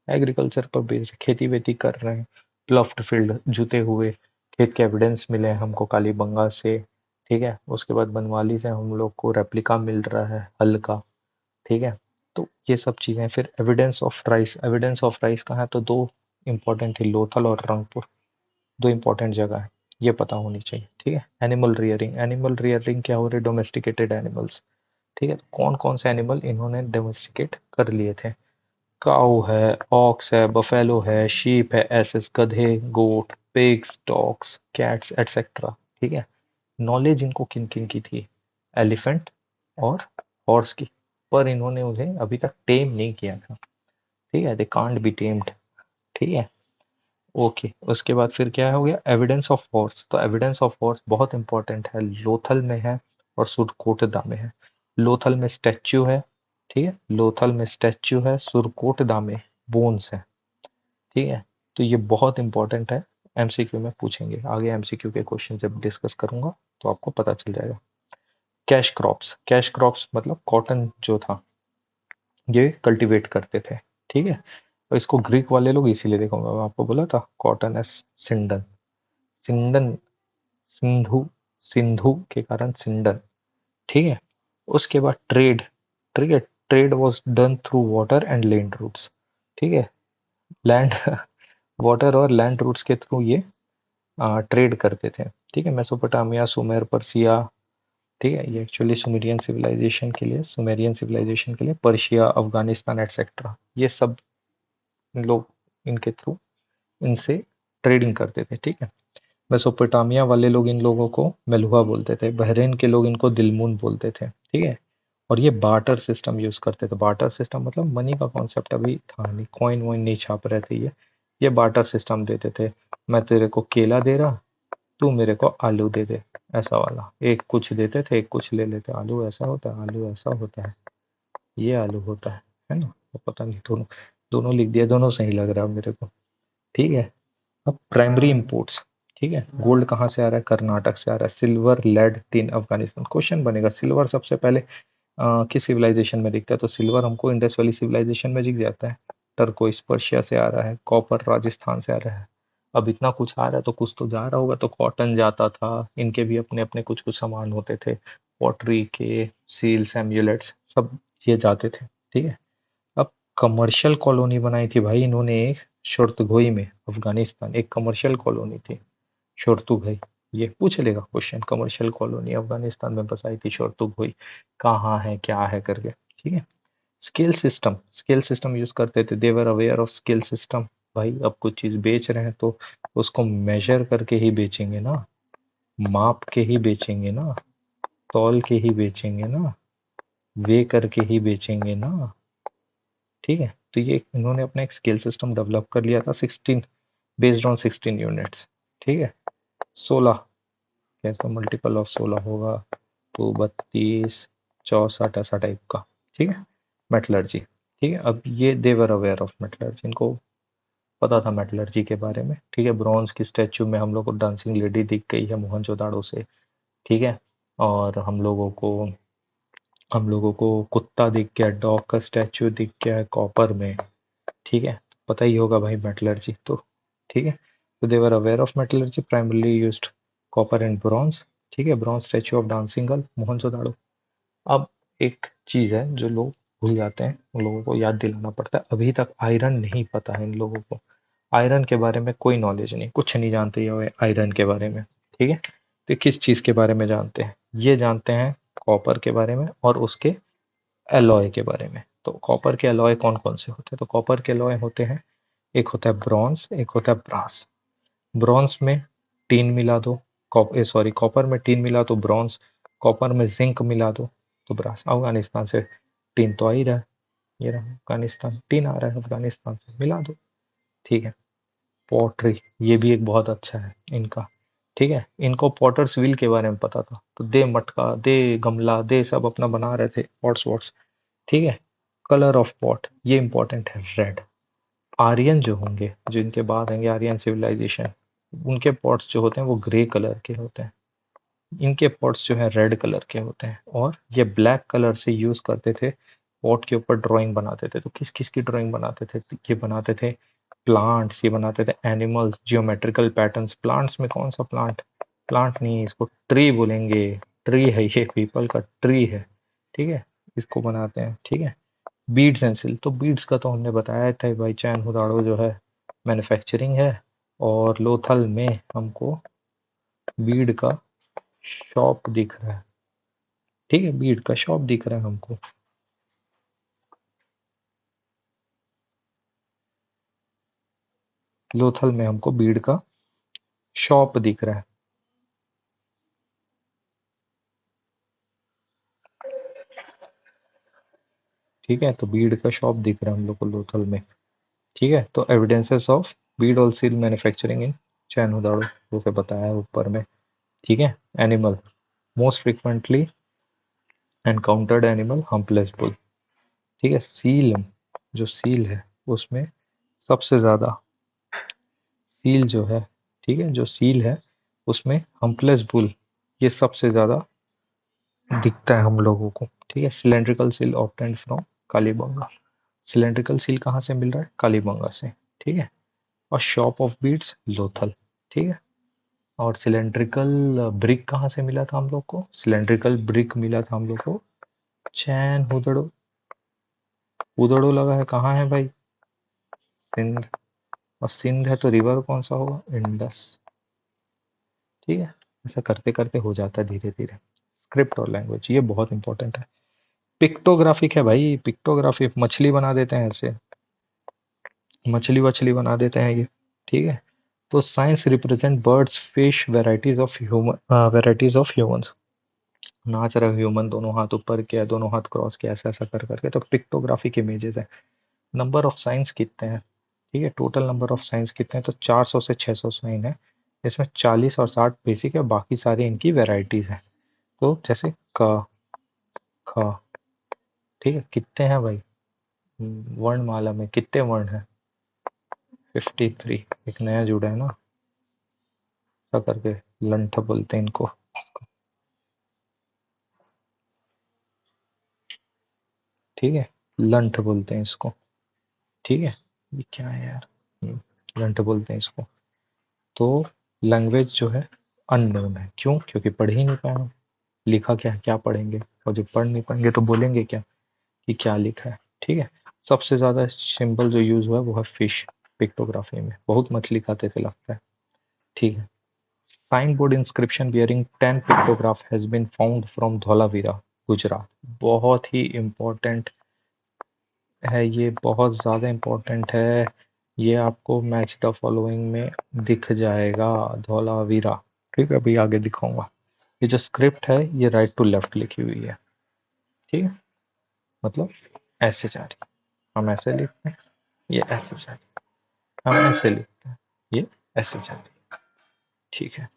[SPEAKER 1] एग्रीकल्चर पर बेस्ड, खेती वेती कर रहे हैं, प्लफ्ड फील्ड जुते हुए, खेत के एविडेंस मिले हैं हमको कालीबंगा से। ठीक है, उसके बाद बनवाली से हम लोग को रेप्लिका मिल रहा है हल का। ठीक है, तो ये सब चीज़ें। फिर evidence of rice, evidence of rice कहाँ है, तो दो इंपॉर्टेंट है, लोथल और रंगपुर, दो इंपॉर्टेंट जगह है, ये पता होनी चाहिए। ठीक है। एनिमल रियरिंग, एनिमल रियरिंग क्या हो रही, डोमेस्टिकेटेड एनिमल्स। ठीक है, तो कौन कौन से एनिमल इन्होंने डोमेस्टिकेट कर लिए थे, काऊ है, ऑक्स है, बफेलो है, शीप है, एसेस गधे, गोट, पिग्स, डॉग्स, कैट्स एटसेट्रा। ठीक है। नॉलेज इनको किन किन की थी, एलिफेंट और हॉर्स की, पर इन्होंने उन्हें अभी तक टेम नहीं किया था। ठीक है, दे कांट बी टेम्ड। ठीक है। ओके, उसके बाद फिर क्या हो गया, एविडेंस ऑफ हॉर्स। तो एविडेंस ऑफ हॉर्स बहुत इंपॉर्टेंट है, लोथल में है और सुरकोटदा में है। लोथल में स्टैच्यू है। ठीक है, लोथल में स्टैच्यू है, सुरकोटदा में बोन्स है। ठीक है, तो ये बहुत इंपॉर्टेंट है, एमसीक्यू में पूछेंगे, आगे एमसीक्यू के क्वेश्चन जब डिस्कस करूंगा तो आपको पता चल जाएगा। कैश क्रॉप्स, कैश क्रॉप्स मतलब कॉटन जो था ये कल्टीवेट करते थे। ठीक है, और इसको ग्रीक वाले लोग इसीलिए, देखो मैं आपको बोला था कॉटन एस सिंडन, सिंडन, सिंधु, सिंधु के कारण सिंडन। ठीक है। उसके बाद ट्रेड, ठीक है, trade was done through water and land routes. ठीक है, लैंड वाटर और लैंड रूट्स के थ्रू ये ट्रेड करते थे। ठीक है, मेसोपोटामिया, सुमेर, पर्सिया। ठीक है, ये एक्चुअली सुमेरियन सिविलाइजेशन के लिए, सुमेरियन सिविलाइजेशन के लिए पर्शिया, अफगानिस्तान एटसेट्रा, ये सब लोग इनके थ्रू, इनसे ट्रेडिंग करते थे। ठीक है, मेसोपोटामिया वाले लोग इन लोगों को मेलुहा बोलते थे, बहरीन के लोग इनको दिलमुन बोलते थे। ठीक है, और ये बार्टर सिस्टम यूज करते थे। बार्टर सिस्टम मतलब मनी का कॉन्सेप्ट अभी था नहीं, कॉइन वॉइन नहीं छाप रहे थे ये बार्टर सिस्टम देते थे। मैं तेरे को केला दे रहा, तू मेरे को आलू दे दे, ऐसा वाला। एक कुछ देते थे, एक कुछ ले लेते। आलू ऐसा होता है, आलू ऐसा होता है, ये आलू होता है ना, तो पता नहीं, दोनों दोनों लिख दिया, दोनों सही लग रहा है मेरे को। ठीक है। अब प्राइमरी इंपोर्ट्स, ठीक है, गोल्ड कहाँ से आ रहा है, कर्नाटक से आ रहा है। Silver, lead, tin, Afghanistan. Question बनेगा, सिल्वर सबसे पहले किस सिविलाइजेशन में दिखता है, तो सिल्वर हमको इंडस वैली सिविलाइजेशन में दिख जाता है। टर्कोइस पर्शिया से आ रहा है, कॉपर राजस्थान से आ रहा है। अब इतना कुछ आ रहा है तो कुछ तो जा रहा होगा, तो कॉटन जाता था, इनके भी अपने अपने कुछ कुछ सामान होते थे, पॉटरी के, सील्स, एम्यूलेट्स, सब ये जाते थे। ठीक है। अब कमर्शियल कॉलोनी बनाई थी भाई इन्होंने एक, शोरतगोई में, अफगानिस्तान, एक कमर्शियल कॉलोनी थी शोरतुगाई। ये पूछ लेगा क्वेश्चन, कमर्शियल कॉलोनी अफगानिस्तान में बसाई थी शोरतुगाई, कहाँ है क्या है करके। ठीक है। Scale system, scale system use करते थे, देवर अवेयर ऑफ स्केल सिस्टम। भाई अब कुछ चीज बेच रहे हैं तो उसको मेजर करके ही बेचेंगे ना, माप के ही बेचेंगे ना, तौल के ही बेचेंगे ना, वे करके ही बेचेंगे ना। ठीक है, तो ये इन्होंने अपना एक स्केल सिस्टम डेवलप कर लिया था, 16, बेस्ड ऑन 16 यूनिट्स। ठीक है। 16 कैसा मल्टीपल ऑफ 16 होगा, तो 32, 64 ऐसा टाइप का। ठीक है। मेटलर्जी, ठीक है, अब ये देवर अवेयर ऑफ मेटलर्जी, इनको पता था मेटलर्जी के बारे में। ठीक है, ब्रॉन्ज की स्टैचू में हम लोग को डांसिंग लेडी दिख गई है मोहनजोदाड़ो से। ठीक है, और हम लोगों को कुत्ता दिख गया, डॉग का स्टैचू दिख गया है कॉपर में। ठीक है, पता ही होगा भाई मेटलर्जी तो। ठीक है, तो they were aware of metallurgy, primarily used copper and bronze. ठीक है, bronze statue of dancing girl Mohenjodaro. अब एक चीज है जो लोग भूल जाते हैं, उन लोगों को याद दिलाना पड़ता है, अभी तक आयरन नहीं पता है इन लोगों को। आयरन के बारे में कोई नॉलेज नहीं, कुछ नहीं जानते ये आयरन के बारे में। ठीक है, तो किस चीज के बारे में जानते हैं, ये जानते हैं कॉपर के बारे में और उसके एलॉय के बारे में। तो कॉपर के एलॉय कौन कौन से होते हैं, तो कॉपर के एलॉय होते हैं, एक होता है ब्रॉन्ज, एक होता है ब्रास। ब्रॉन्ज में टीन मिला दो, सॉरी, कॉपर में टीन मिला तो ब्रॉन्ज, कॉपर में जिंक मिला दो तो ब्रास। अफगानिस्तान से टीन तो आ ही रहा है, ये रहा अफगानिस्तान, टीन आ रहा है अफगानिस्तान से, मिला दो। ठीक है। पॉटरी, ये भी एक बहुत अच्छा है इनका। ठीक है, इनको पॉटर्स व्हील के बारे में पता था, तो दे मटका, दे गमला, दे सब अपना बना रहे थे पॉट्स वॉट्स। ठीक है। कलर ऑफ पॉट, ये इंपॉर्टेंट है, रेड। आर्यन जो होंगे, जो इनके बाद आएंगे आर्यन सिविलाइजेशन, उनके पॉट्स जो होते हैं वो ग्रे कलर के होते हैं, इनके पॉट्स जो है रेड कलर के होते हैं, और ये ब्लैक कलर से यूज करते थे पॉट के ऊपर ड्राइंग बनाते थे। तो किस किस की ड्राइंग बनाते थे? ये बनाते थे प्लांट्स, ये बनाते थे एनिमल्स, जियोमेट्रिकल पैटर्न्स। प्लांट्स में कौन सा प्लांट? प्लांट नहीं, इसको ट्री बोलेंगे। ट्री है ये, पीपल का ट्री है। ठीक है, इसको बनाते हैं। ठीक है। बीड्स एंड सिल्क, तो बीड्स का तो हमने बताया था भाई, चैन हुदाड़ो जो है मैन्युफैक्चरिंग है, और लोथल में हमको बीड का शॉप दिख रहा है। ठीक है, बीड का शॉप दिख रहा है हमको। लोथल में हमको बीड का शॉप दिख रहा है। ठीक है, तो बीड का शॉप दिख रहा है हम लोग को लोथल में। ठीक है, तो एविडेंसेस ऑफ बीड और सील मैन्युफैक्चरिंग इन चैन हुदाड़ो, जैसे बताया है ऊपर में। ठीक है। Animal, most frequently encountered animal humpless bull. ठीक है। सील, जो सील है उसमें सबसे ज्यादा, सील जो है, ठीक है, जो सील है उसमें हम्पलेस बुल ये सबसे ज्यादा दिखता है हम लोगों को। ठीक है। Cylindrical seal obtained from Kalibanga, cylindrical seal कहाँ से मिल रहा है? कालीबंगा से। ठीक है। और शॉप ऑफ बीड्स लोथल। ठीक है। और सिलेंड्रिकल ब्रिक कहाँ से मिला था हम लोग को? सिलेंड्रिकल ब्रिक मिला था हम लोग को चैन हुदड़ो। उदड़ो लगा है कहाँ है भाई? सिंध। और सिंध है तो रिवर कौन सा होगा? इंडस। ठीक है। ऐसा करते करते हो जाता है धीरे धीरे। स्क्रिप्ट और लैंग्वेज, ये बहुत इंपॉर्टेंट है। पिक्टोग्राफिक है भाई, पिक्टोग्राफी, मछली बना देते हैं ऐसे, मछली वछली बना देते हैं ये। ठीक है। तो science represent birds, fish, varieties of humans. नाच रहे ह्यूमन, दोनों हाथ ऊपर किया, दोनों हाथ क्रॉस किया, ऐसा ऐसा कर करके, तो पिक्टोग्राफिक इमेजेस है। नंबर ऑफ साइंस कितने हैं? ठीक है, टोटल नंबर ऑफ साइंस कितने हैं? तो 400 से 600 साइन है। इसमें 40 और 60 बेसिक है, बाकी सारी इनकी वेराइटीज हैं। तो जैसे क, ख। ठीक है, कितने हैं भाई? वर्णमाला में कितने वर्ण हैं? 53। एक नया जुड़ा है ना, ऐसा करके, लंठ बोलते हैं इनको। ठीक है, लंठ बोलते हैं इसको। ठीक है। ये क्या है यार? लंठ बोलते हैं इसको। तो लैंग्वेज जो है अननोन है, क्यों? क्योंकि पढ़ ही नहीं पाए हम। लिखा क्या है, क्या पढ़ेंगे? और जब पढ़ नहीं पाएंगे तो बोलेंगे क्या कि क्या लिखा है? ठीक है। सबसे ज्यादा सिंबल जो यूज हुआ है वो है फिश, पिक्टोग्राफी में बहुत मछली खाते थे लगता है। ठीक है। Sign board inscription bearing 10 pictograph has been found from Dholavira, Gujarat. बहुत ही इंपॉर्टेंट है ये, बहुत ज़्यादा इम्पोर्टेंट है। ये आपको मैच द फॉलोइंग में दिख जाएगा, धौलावीरा। ठीक है, अभी आगे दिखाऊंगा। ये जो स्क्रिप्ट है ये राइट टू लेफ्ट लिखी हुई है। ठीक है, मतलब ऐसे जा रही है, हम ऐसे लिखते हैं, ये ऐसे जा रही है, हम ऐसे लिखते हैं, ये ऐसे जा रही है। ठीक है।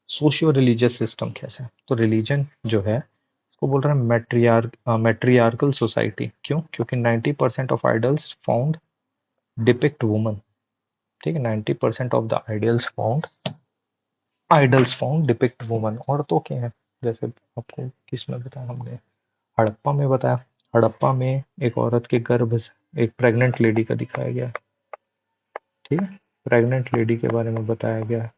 [SPEAKER 1] सोशियो रिलीजियस सिस्टम कैसा है? तो रिलीजन जो है उसको बोल रहे हैं मैट्रियार्कल सोसाइटी। क्यों? क्योंकि 90% of idols found depict woman. ठीक है, 90% of the idols found depict woman, औरतों के हैं। जैसे आपको किस में बताया हमने? हड़प्पा में बताया। हड़प्पा में एक औरत के गर्भ से एक प्रेग्नेंट लेडी का दिखाया गया है। ठीक है, प्रेग्नेंट लेडी के बारे में बताया गया है।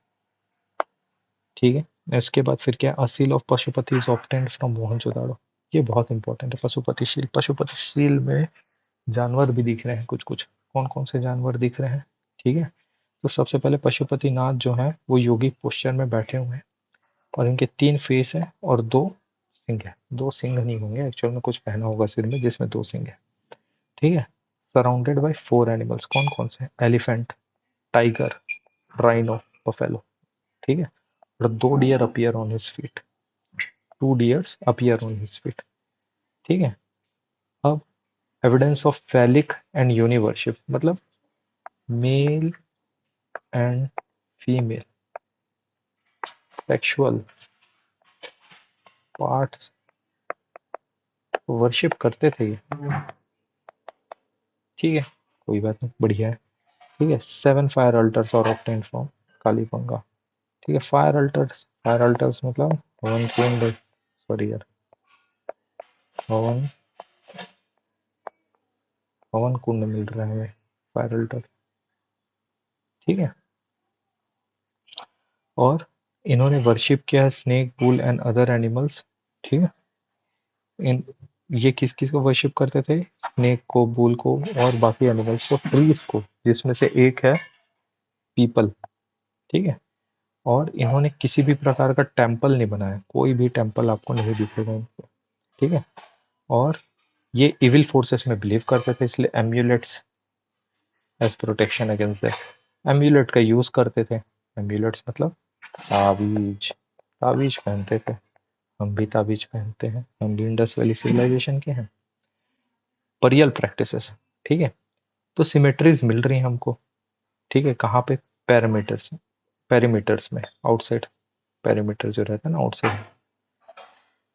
[SPEAKER 1] ठीक है। इसके बाद फिर क्या? Aseel of Pashupati is obtained from Mohenjodaro. ये बहुत इंपॉर्टेंट है। पशुपतिशील, पशुपतिशील में जानवर भी दिख रहे हैं कुछ कुछ। कौन कौन से जानवर दिख रहे हैं? ठीक है। तो सबसे पहले पशुपतिनाथ जो है वो योगिक पोस्चर में बैठे हुए हैं, और इनके 3 फेस है और 2 सिंग है। 2 सिंग नहीं होंगे एक्चुअल में, कुछ पहना होगा सिर में जिसमें 2 सिंग है। ठीक है। सराउंडेड बाय 4 एनिमल्स, कौन कौन से? Elephant, tiger, rhino, buffalo. ठीक है। और 2 deer appear on his feet, 2 deers appear on his feet. ठीक है। अब एविडेंस ऑफ फैलिक एंड यूनि वर्शिप, मतलब male and female sexual parts worship करते थे ये। ठीक है, कोई बात नहीं, बढ़िया है। ठीक है, 7 फायर अल्टर्स और ऑब्टेन फ्रॉम कालीबंगा। ठीक है, फायर अल्टर्स मतलब हवन कुंड, सॉरी यार, हवन हवन कुंड मिल रहा है फायर अल्टर। ठीक है, और इन्होंने वर्शिप किया है snake, bull and other animals. ठीक है, इन ये किस किस को वर्शिप करते थे? स्नेक को, बुल को और बाकी एनिमल्स को, ट्रीज को, जिसमें से एक है पीपल। ठीक है, और इन्होंने किसी भी प्रकार का टेम्पल नहीं बनाया, कोई भी टेम्पल आपको नहीं दिखेगा इनको। ठीक है, और ये इविल फोर्सेस में बिलीव करते थे, इसलिए amulets as protection against that, amulet का यूज करते थे। एम्यूलेट्स मतलब ताबीज, ताबीज पहनते थे। हम भी ताबीज पहनते हैं, हम भी इंडस वैली सिविलाइजेशन के हैं। परियल प्रैक्टिसेस। ठीक है, तो सिमेट्रीज मिल रही हैं हमको। ठीक है, कहाँ पे? पैरामीटर्स, पेरीमीटर्स में, आउटसाइड पेरीमीटर जो रहता है ना, आउटसाइड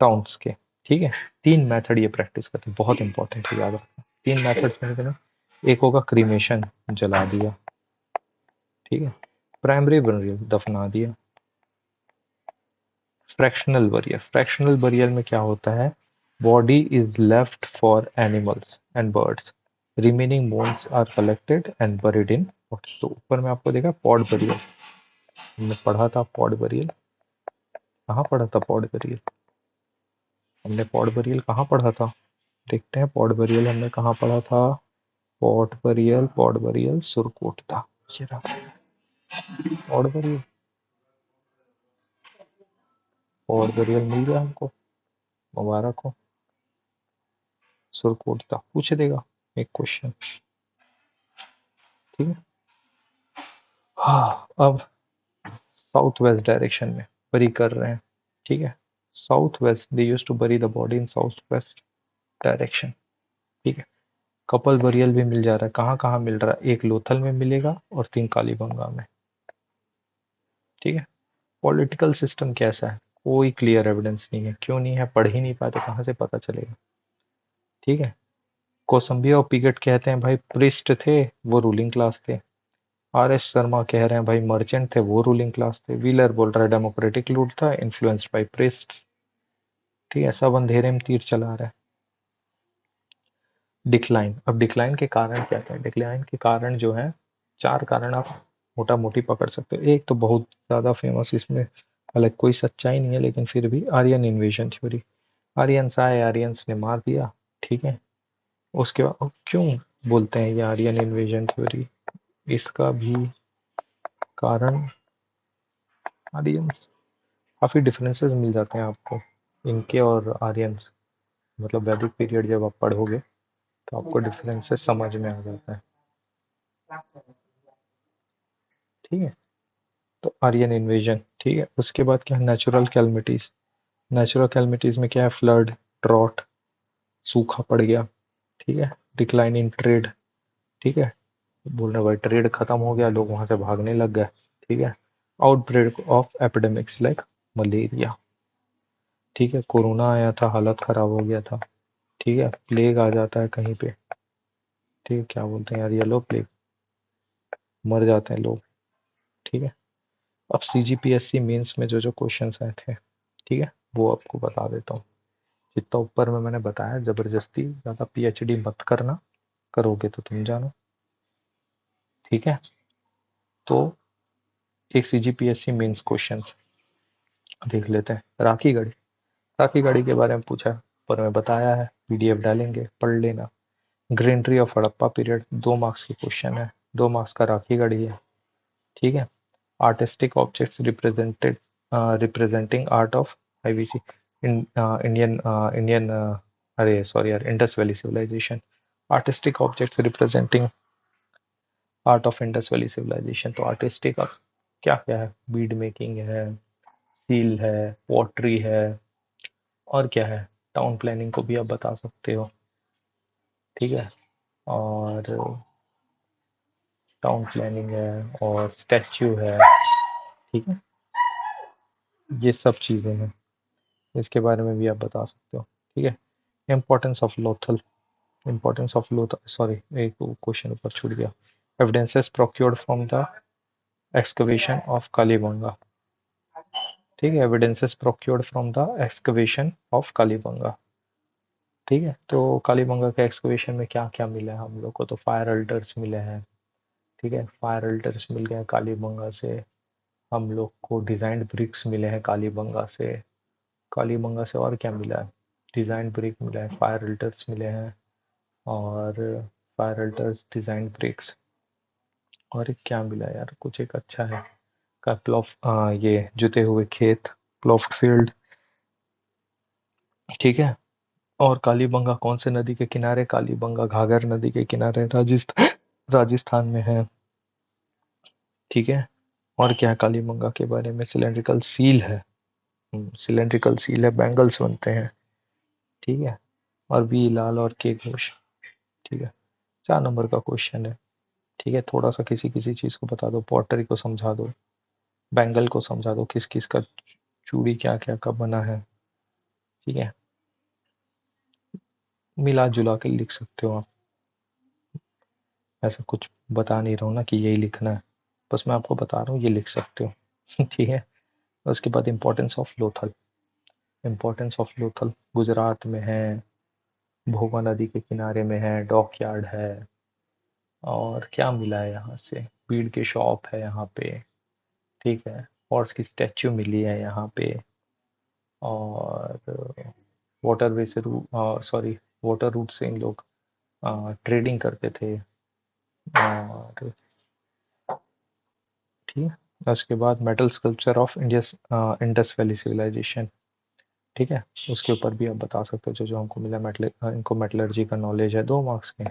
[SPEAKER 1] टाउन्स के। ठीक है, 3 मेथड ये प्रैक्टिस करते हैं, बहुत इंपॉर्टेंट है, याद रखना। 3 मेथड्स में देना, एक होगा क्रीमेशन, जला दिया। ठीक है, प्राइमरी बरियल, दफना दिया। फ्रैक्शनल बरियल में क्या होता है? Body is left for animals and birds, remaining bones are collected and buried in pots. तो ऊपर में आपको देखा पॉड बरियल, हमने पढ़ा था पॉड बरियल। कहाँ पढ़ा था पॉड बरियल? हमने पॉड बरियल कहाँ पढ़ा था? देखते हैं पॉड बरियल हमने कहाँ पढ़ा था। पॉड बरियल सुरकोट था। ये रहा पॉड बरियल। पॉड बरियल मिल गया हमको, मुबारक हो। सुरकोट था, पूछ देगा एक क्वेश्चन। ठीक है, हाँ, अब साउथ वेस्ट डायरेक्शन में बरी कर रहे हैं। ठीक है, south west, they use to bury the body in south west direction. ठीक है, कपल बरियल भी मिल जा रहा है। कहाँ कहाँ मिल रहा है? एक लोथल में मिलेगा और 3 कालीबंगा में। ठीक है, पॉलिटिकल सिस्टम कैसा है? कोई क्लियर एविडेंस नहीं है। क्यों नहीं है? पढ़ ही नहीं पाए तो कहाँ से पता चलेगा? ठीक है, कोसंबिया और पिगट कहते हैं भाई प्रिस्ट थे, वो रूलिंग क्लास थे। आर एस शर्मा कह रहे हैं भाई मर्चेंट थे, वो रूलिंग क्लास थे। व्हीलर बोल रहा है डेमोक्रेटिक लूट था, इन्फ्लुएंस्ड बाय प्रिस्ट। ठीक है, सब अंधेरे में तीर चला रहा है। डिक्लाइन, अब डिक्लाइन के कारण क्या क्या है? डिक्लाइन के कारण जो है, 4 कारण आप मोटा मोटी पकड़ सकते हो। एक तो बहुत ज्यादा फेमस, इसमें अलग कोई सच्चाई नहीं है, लेकिन फिर भी आर्यन इन्वेजन थ्योरी। आर्यंस आए, आर्यंस ने मार दिया। ठीक है, उसके बाद क्यों बोलते हैं ये आर्यन इन्वेजन थ्योरी? इसका भी कारण, आर्यंस, काफी डिफरेंसेस मिल जाते हैं आपको इनके और आर्यंस, मतलब वैदिक पीरियड जब आप पढ़ोगे तो आपको डिफरेंसेस समझ में आ जाता है। ठीक है, तो आर्यन इन्वेजन। ठीक है, उसके बाद क्या है? Natural calamities. नेचुरल कैलमिटीज में क्या है? फ्लड, ड्रॉट, सूखा पड़ गया। ठीक है, डिक्लाइन इन ट्रेड। ठीक है, बोल रहे भाई ट्रेड खत्म हो गया, लोग वहां से भागने लग गए। ठीक है, outbreak of epidemics like malaria. ठीक है, कोरोना आया था, हालत खराब हो गया था। ठीक है, प्लेग आ जाता है कहीं पे। ठीक है, क्या बोलते हैं यार, येलो प्लेग, मर जाते हैं लोग। ठीक है, अब सीजीपीएससी मेंस में जो जो क्वेश्चंस आए थे, ठीक है, वो आपको बता देता हूँ। जितना ऊपर में मैंने बताया, जबरदस्ती ज़्यादा पीएचडी मत करना, करोगे तो तुम जानो। ठीक है, तो एक सीजीपीएससी मेंस क्वेश्चंस देख लेते हैं। राखी गढ़ी के बारे में पूछा है, ऊपर में बताया है, पीडीएफ डालेंगे, पढ़ लेना। Greenery of Harappa period, 2 marks की क्वेश्चन है, 2 मार्क्स का राखी गढ़ी है। ठीक है, artistic objects represented, representing art of IVC, Indian, अरे सॉरी यार, Indus valley civilization. Artistic objects representing art of Indus valley civilization. तो आर्टिस्टिक क्या क्या है? बीड मेकिंग है, सील है, पॉटरी है, और क्या है? टाउन प्लानिंग को भी आप बता सकते हो। ठीक है। और टाउन प्लानिंग है और स्टैच्यू है। ठीक है, ये सब चीज़ें हैं, इसके बारे में भी आप बता सकते हो। ठीक है। Importance of Lothal, importance of Lothal, sorry एक क्वेश्चन ऊपर छूट गया। Evidences procured from the excavation of Kalibanga. ठीक है, evidences procured from the excavation of Kalibanga. ठीक है, तो कालीबंगा के एक्सकवेशन में क्या क्या मिला है हम लोग को, तो फायर अल्टर्स मिले हैं। ठीक है, फायर अल्टर्स मिल गए हैं कालीबंगा से। हम लोग को डिजाइंड ब्रिक्स मिले हैं कालीबंगा से। कालीबंगा से और क्या मिला है, डिजाइन ब्रिक मिला है, फायर अल्टर्स मिले हैं, और फायर अल्टर्स, डिजाइन ब्रिक्स, और एक क्या मिला है यार, कुछ एक अच्छा है का प्लॉफ, ये जुते हुए खेत, प्लॉफ फील्ड। ठीक है। और कालीबंगा कौन से नदी के किनारे, कालीबंगा घाघर नदी के किनारे राजस्थान, राजस्थान में है। ठीक है। और क्या है कालीबंगा के बारे में, सिलेंड्रिकल सील है। सिलेंड्रिकल सील है, बैंगल्स बनते हैं। ठीक है। और बी लाल और के घोष। ठीक है, 4 नंबर का क्वेश्चन है। ठीक है, थोड़ा सा किसी किसी चीज को बता दो, पॉटरी को समझा दो, बैंगल को समझा दो, किस किस का चूड़ी क्या क्या का बना है। ठीक है, मिला जुला के लिख सकते हो आप, ऐसा कुछ बता नहीं रहा हूँ ना कि यही लिखना है, बस मैं आपको बता रहा हूँ ये लिख सकते हो। ठीक है। उसके बाद importance of Lothal, importance of Lothal Gujarat में है, भोगा नदी के किनारे में है, डॉक यार्ड है। और क्या मिला है यहाँ से, बीड़ की शॉप है यहाँ पे। ठीक है, हॉर्स की स्टैच्यू मिली है यहाँ पे। और वाटरवे से सॉरी, वाटर रूट से इन लोग ट्रेडिंग करते थे। और ठीक है, उसके बाद metal sculpture of India, Indus valley civilization. ठीक है, उसके ऊपर भी आप बता सकते हो, जो जो हमको मिला मेटल, इनको मेटलर्जी का नॉलेज है, 2 मार्क्स के,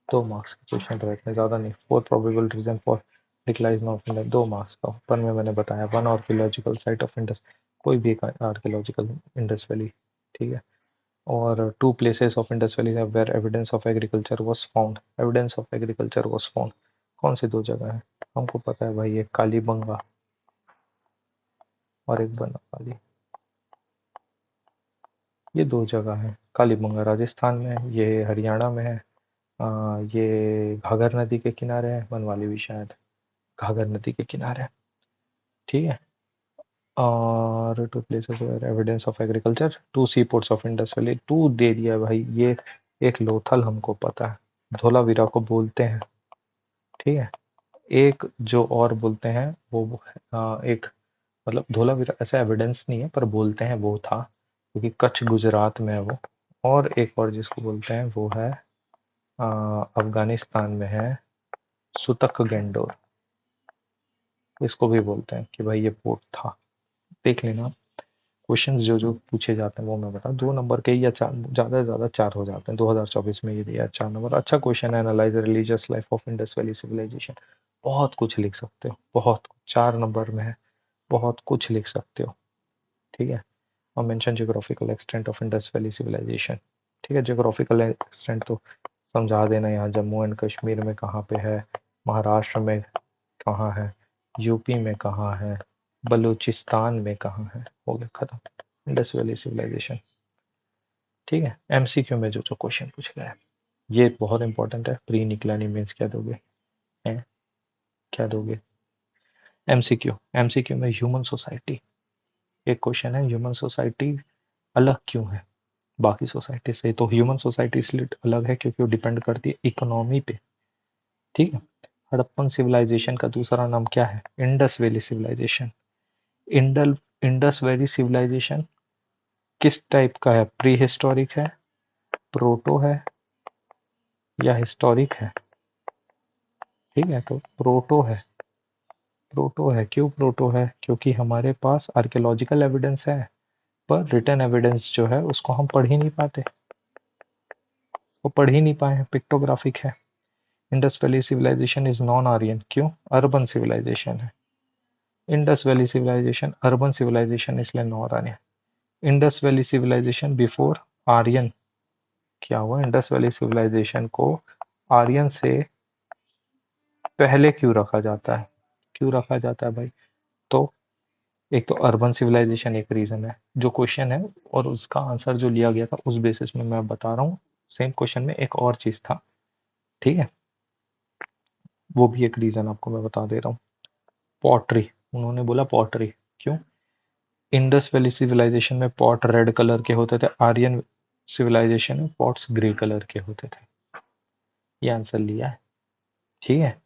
[SPEAKER 1] 2 मार्क्स के क्वेश्चन रहते हैं, ज़्यादा नहीं। Four probable reason for decline of Indus, 2 marks का। ऊपर में मैंने बताया, one archaeological site of Indus, कोई भी आर्कियोलॉजिकल इंडस वैली। ठीक है। और two places of Indus valley where evidence of agriculture was found, evidence of agriculture was found, कौन सी 2 जगह है, हमको पता है भाई, एक कालीबंगा और एक बनावाली, ये 2 जगह है। कालीबंगा राजस्थान में है, ये हरियाणा में है। ये घाघर नदी के किनारे है, बनवाली भी शायद घाघर नदी के किनारे है। ठीक है। और two places where evidence of agriculture, two sea ports of Indus valley, two दे दिया भाई ये। एक लोथल हमको पता है, धोलावीरा को बोलते हैं। ठीक है। एक जो और बोलते हैं वो एक, मतलब धोलावीरा ऐसा एविडेंस नहीं है पर बोलते हैं वो था, क्योंकि कच्छ गुजरात में है वो। और एक और जिसको बोलते हैं वो है अफगानिस्तान में है, सुतक गेंडोर, इसको भी बोलते हैं कि भाई ये पोर्ट था। देख लेना, क्वेश्चंस जो जो पूछे जाते हैं वो मैं बता, 2 नंबर के या चार, ज़्यादा से ज़्यादा 4 हो जाते हैं, 2024 में ये दिया 4 नंबर। अच्छा क्वेश्चन है, analyse religious life of Indus valley civilization, बहुत कुछ लिख सकते हो, बहुत कुछ, 4 नंबर में है, बहुत कुछ लिख सकते हो। ठीक है। और mention geographical extent of Indus valley civilization. ठीक है, जियोग्राफिकल एक्सटेंट तो समझा देना, यहाँ जम्मू एंड कश्मीर में कहाँ पे है, महाराष्ट्र में कहाँ है, यूपी में कहाँ है, बलूचिस्तान में कहाँ है, हो गया खत्म, इंडस वैली सिविलाइजेशन। ठीक है, एमसीक्यू में जो जो क्वेश्चन पूछ गया है, ये बहुत इंपॉर्टेंट है, प्री निकलानी मीन्स क्या दोगे, हैं क्या दोगे। एमसीक्यू, एमसीक्यू में ह्यूमन सोसाइटी, एक क्वेश्चन है, ह्यूमन सोसाइटी अलग क्यों है बाकी सोसाइटी से, तो ह्यूमन सोसाइटी इसलिए अलग है क्योंकि वो डिपेंड करती है इकोनॉमी पे। ठीक है। हड़प्पन सिविलाइजेशन का दूसरा नाम क्या है, इंडस वैली सिविलाइजेशन। इंडल इंडस वैली सिविलाइजेशन किस टाइप का है, प्री हिस्टोरिक है, प्रोटो है, या हिस्टोरिक है। ठीक है, तो प्रोटो है, प्रोटो है। क्यों प्रोटो है, क्योंकि हमारे पास आर्कियोलॉजिकल एविडेंस है, पर रिटन एविडेंस जो है उसको हम पढ़ ही नहीं पाते, वो पढ़ ही नहीं पाए हैं, पिक्टोग्राफिक है। Indus valley civilisation is non Aryan, क्यों, अर्बन सिविलाइजेशन है। Indus valley civilisation urban civilisation इसलिए non Aryan. Indus valley civilisation before Aryan, क्या हुआ, इंडस वैली सिविलाइजेशन को आर्यन से पहले क्यों रखा जाता है, क्यों रखा जाता है भाई? तो एक तो अर्बन सिविलाइजेशन एक रीजन है, जो क्वेश्चन है और उसका आंसर जो लिया गया था उस बेसिस में मैं बता रहा हूँ। सेम क्वेश्चन में एक और चीज था, ठीक है, वो भी एक रीजन आपको मैं बता दे रहा हूँ। पॉटरी, उन्होंने बोला पॉटरी, क्यों? इंडस वैली सिविलाइजेशन में पॉट रेड कलर के होते थे, आर्यन सिविलाइजेशन में पॉट्स ग्रे कलर के होते थे। ये आंसर लिया है, ठीक है,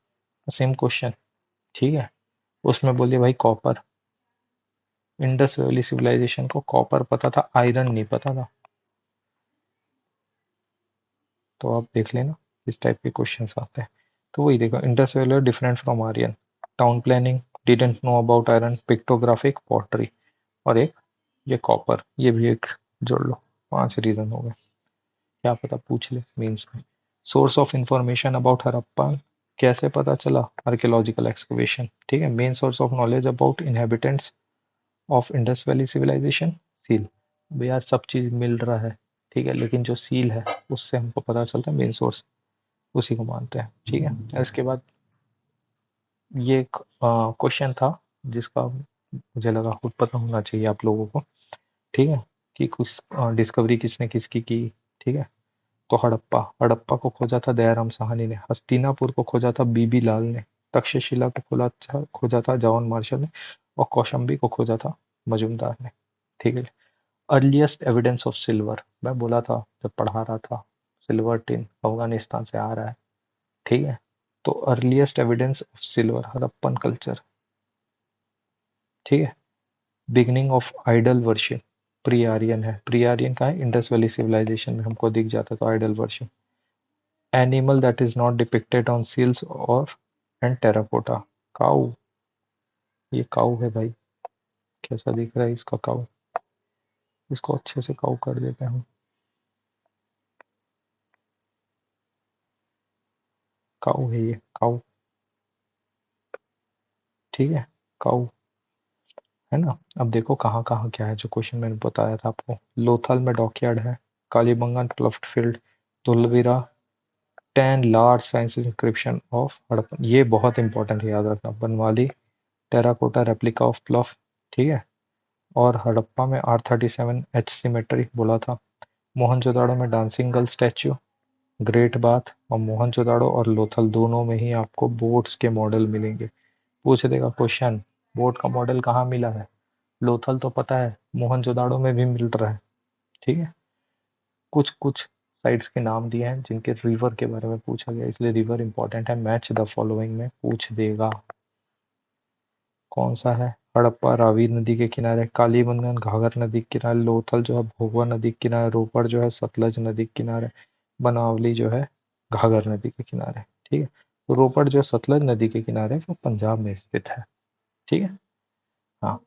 [SPEAKER 1] सेम क्वेश्चन, ठीक है। उसमें बोलिए भाई कॉपर, इंडस वैली सिविलाइजेशन को कॉपर पता था, आयरन नहीं पता था। तो आप देख लेना इस टाइप के क्वेश्चंस आते हैं। तो वही देखो, Indus valley different from Aryan, town planning, didn't know about iron, pictographic, pottery, और एक ये कॉपर, ये भी एक जोड़ लो, 5 रीजन हो गए। क्या पता पूछ ले मीन्स में। Source of information about Harappa कैसे पता चला, आर्कियोलॉजिकल एक्सकवेशन, ठीक है। Main source of knowledge about inhabitants of Indus valley civilization, seal. यार सब चीज मिल रहा है, ठीक है, लेकिन जो सील है उससे हमको पता चलता है मेन सोर्स, उसी को मानते हैं, ठीक है। इसके बाद ये एक क्वेश्चन था जिसका मुझे लगा खुद पता होना चाहिए आप लोगों को, ठीक है, कि कुछ डिस्कवरी किसने किसकी की, ठीक है। तो हड़प्पा, हड़प्पा को खोजा था दयाराम साहनी ने, हस्तिनापुर को खोजा था बीबी लाल ने, तक्षशिला को खोजा था जॉन मार्शल ने, और कौशाम्बी को खोजा था मजुमदार ने, ठीक है। अर्लीस्ट एविडेंस ऑफ सिल्वर, मैं बोला था जब पढ़ा रहा था, सिल्वर टिन अफगानिस्तान से आ रहा है, ठीक है। तो earliest evidence of silver Harappan culture, ठीक है। Beginning of idol worship, pre Aryan है, प्री आर्यन का है, इंडस वैली सिविलाइजेशन में हमको दिख जाता तो idol worship. Animal that is not depicted on seals और एंड टेराकोटा, काऊ, ये काऊ है भाई, कैसा दिख रहा है इसका काऊ, इसको अच्छे से काऊ कर देते हैं हम, काऊ है ये, काऊ, ठीक है, काऊ, है ना। अब देखो कहाँ कहाँ क्या है, जो क्वेश्चन मैंने बताया था आपको, लोथल में डॉकयार्ड है, Kalibangan ploughed field, Dholavira 10 large signs inscription of Harappan, ये बहुत इंपॉर्टेंट है, याद रखना, Banawali terracotta replica of plough, ठीक है। और हड़प्पा में R37 H सिमेट्री बोला था, मोहनजोदाड़ो में dancing girl statue, great bath, और मोहनजोदाड़ो और लोथल दोनों में ही आपको बोट्स के मॉडल मिलेंगे। पूछ देगा क्वेश्चन, बोट का मॉडल कहाँ मिला है, लोथल तो पता है, मोहनजोदाड़ो में भी मिल रहा है, ठीक है। कुछ कुछ साइट्स के नाम दिए हैं जिनके रिवर के बारे में पूछा गया, इसलिए रिवर इंपॉर्टेंट है, मैच द फॉलोइंग में पूछ देगा। कौन सा है, हड़प्पा रावी नदी के किनारे, कालीबंगन घाघर नदी के किनारे, लोथल जो है भोगवा नदी के किनारे, रोपड़ जो है सतलज नदी के किनारे, बनावली जो है घाघर नदी के किनारे, ठीक है। तो रोपड़ जो सतलज नदी के किनारे वो पंजाब में स्थित है, ठीक है। हाँ,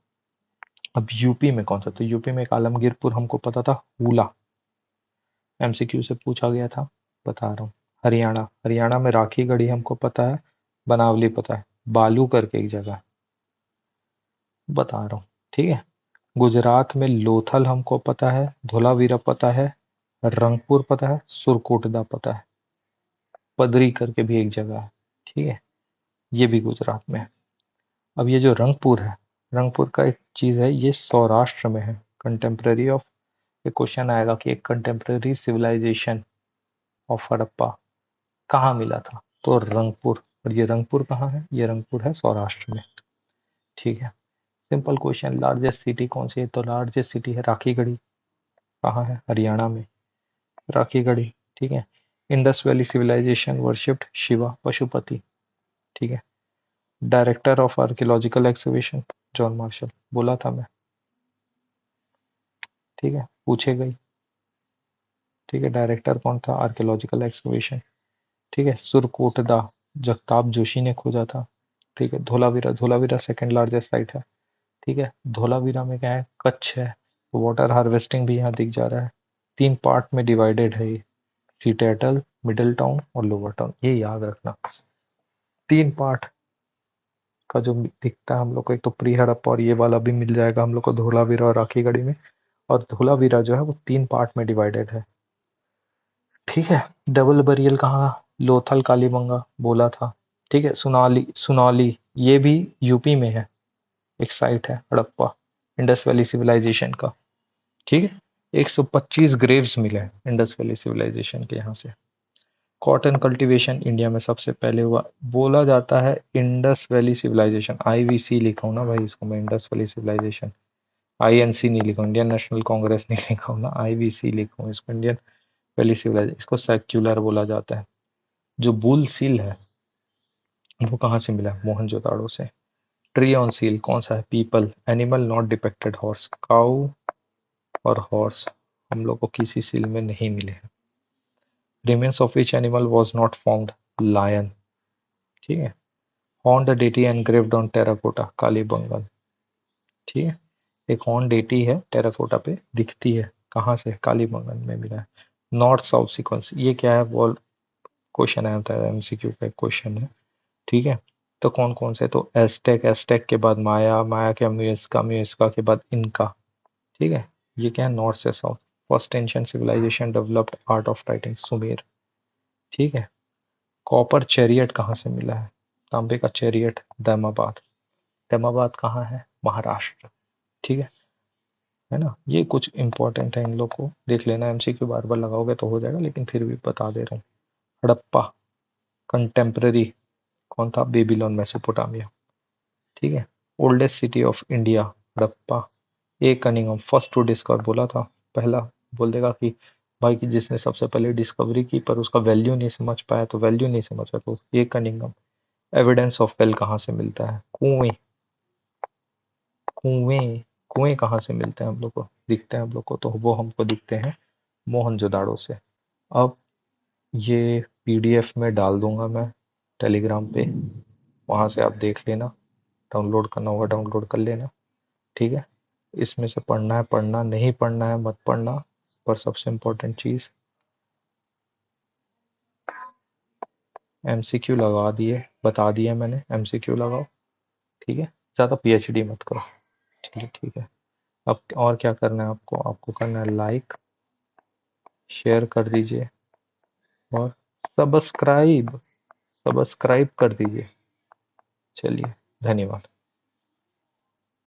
[SPEAKER 1] अब यूपी में कौन सा, तो यूपी में एक आलमगीरपुर हमको पता था, हुला, एमसीक्यू से पूछा गया था, बता रहा हूँ। हरियाणा, हरियाणा में राखी गढ़ी हमको पता है, बनावली पता है, बालू करके एक जगह है, बता रहा हूँ, ठीक है। गुजरात में लोथल हमको पता है, धोलावीरा पता है, रंगपुर पता है, सुरकोटदा पता है, पदरी करके भी एक जगह है, ठीक है, ये भी गुजरात में है। अब ये जो रंगपुर है, रंगपुर का एक चीज है, ये सौराष्ट्र में है, कंटेम्प्रेरी ऑफ, ये क्वेश्चन आएगा कि एक कंटेम्प्रेरी सिविलाइजेशन ऑफ हड़प्पा कहाँ मिला था, तो रंगपुर, और ये रंगपुर कहाँ है, ये रंगपुर है सौराष्ट्र में, ठीक है। सिंपल क्वेश्चन, लार्जेस्ट सिटी कौन सी है, तो लार्जेस्ट सिटी है राखीगढ़ी, कहाँ है, हरियाणा में, राखीगढ़ी, ठीक है। Indus valley civilization worshipped Shiva Pashupati, ठीक है। Director of archaeological excavation John Marshall, बोला था मैं, ठीक है, पूछे गई, ठीक है। डायरेक्टर कौन था, आर्कियोलॉजिकल एक्सकवेशन, ठीक है। सुरकोटदा जगताप जोशी ने खोजा था, ठीक है। Dholavira, Dholavira second largest site है, ठीक है। धोलावीरा में क्या है, कच्छ है, वाटर हार्वेस्टिंग भी यहाँ दिख जा रहा है, 3 पार्ट में डिवाइडेड है ये, सीटेटल, मिडिल टाउन और लोअर टाउन, ये याद रखना, 3 पार्ट का जो दिखता है हम लोग को, एक तो प्री हड़प्पा और ये वाला भी मिल जाएगा हम लोग को धोलावीरा और राखीगढ़ी में, और धोलावीरा जो है वो 3 पार्ट में डिवाइडेड है, ठीक है। डबल बरियल कहाँ? लोथल कालीबंगा बोला था। ठीक है। सुनाली सुनौली ये भी यूपी में है, एक साइट है हड़प्पा, इंडस वैली सिविलाइजेशन का। ठीक है। 125 ग्रेव्स मिले हैं इंडस वैली सिविलाइजेशन के यहाँ से। कॉटन कल्टीवेशन इंडिया में सबसे पहले हुआ, बोला जाता है इंडस वैली सिविलाइजेशन। आईवीसी लिखा हूँ ना भाई इसको मैं, इंडस वैली सिविलाइजेशन। आईएनसी नहीं लिखा हूँ, इंडियन नेशनल कांग्रेस नहीं लिखा हूँ ना, आईवीसी लिखा हूँ इसको, इंडियन वैली सिविलाइजेशन। इसको सेक्युलर बोला जाता है। जो बुल सील है वो कहाँ से मिला? मोहनजोदाड़ो से। ट्री ऑन सील कौन सा है? पीपल। Animal not depicted horse. Cow और हॉर्स हम लोग को किसी सील में नहीं मिले हैं। Remains of which animal was not found? Lion. ठीक है। Horn deity engraved on terracotta, Kalibangan. ठीक है। एक हॉर्न डेटी है टेराकोटा पे दिखती है, कहाँ से? कालीबंगन में मिला है। नॉर्थ साउथ सीक्वेंस ये क्या है? वो क्वेश्चन आया था, एमसीक्यू का एक क्वेश्चन है। ठीक है। तो कौन कौन से? तो एस्टेक, एस्टेक के बाद माया, माया के म्यूस्का, म्यूस्का के बाद इनका। ठीक है। ये क्या है? नॉर्थ से south. First ancient civilization developed art of writing, Sumer. ठीक है। कॉपर चैरियट कहाँ से मिला है? तांबे का चैरियट, दैमाबाद। दैमाबाद कहाँ है? महाराष्ट्र। ठीक है ना? ये कुछ इंपॉर्टेंट है, इन लोग को देख लेना। एमसीक्यू बार बार लगाओगे तो हो जाएगा, लेकिन फिर भी बता दे रहा हूँ। हड़प्पा कंटेम्पररी कौन था? Babylon, Mesopotamia. ठीक है। Oldest city of India, Harappa. A Cunningham first to discover बोला था। पहला बोल देगा कि भाई कि जिसने सबसे पहले डिस्कवरी की पर उसका वैल्यू नहीं समझ पाया, तो वैल्यू नहीं समझ पाया तो ए कनिंगम। एविडेंस ऑफ वेल कहाँ से मिलता है? कुएं। कुएं कुएं कहाँ से मिलते हैं हम लोग को? दिखते हैं हम लोग को, तो वो हमको दिखते हैं मोहनजोदाड़ो से। अब ये पीडीएफ में डाल दूंगा मैं टेलीग्राम पे, वहां से आप देख लेना। डाउनलोड करना होगा डाउनलोड कर लेना। ठीक है। इसमें से पढ़ना है पढ़ना, नहीं पढ़ना है मत पढ़ना। पर सबसे इम्पोर्टेंट चीज, एमसीक्यू लगा दिए, बता दिया मैंने, एमसीक्यू लगाओ। ठीक है। ज़्यादा पीएचडी मत करो। ठीक है ठीक है। अब और क्या करना है आपको? आपको करना है लाइक, शेयर कर दीजिए और सब्सक्राइब, सब्सक्राइब कर दीजिए। चलिए, धन्यवाद।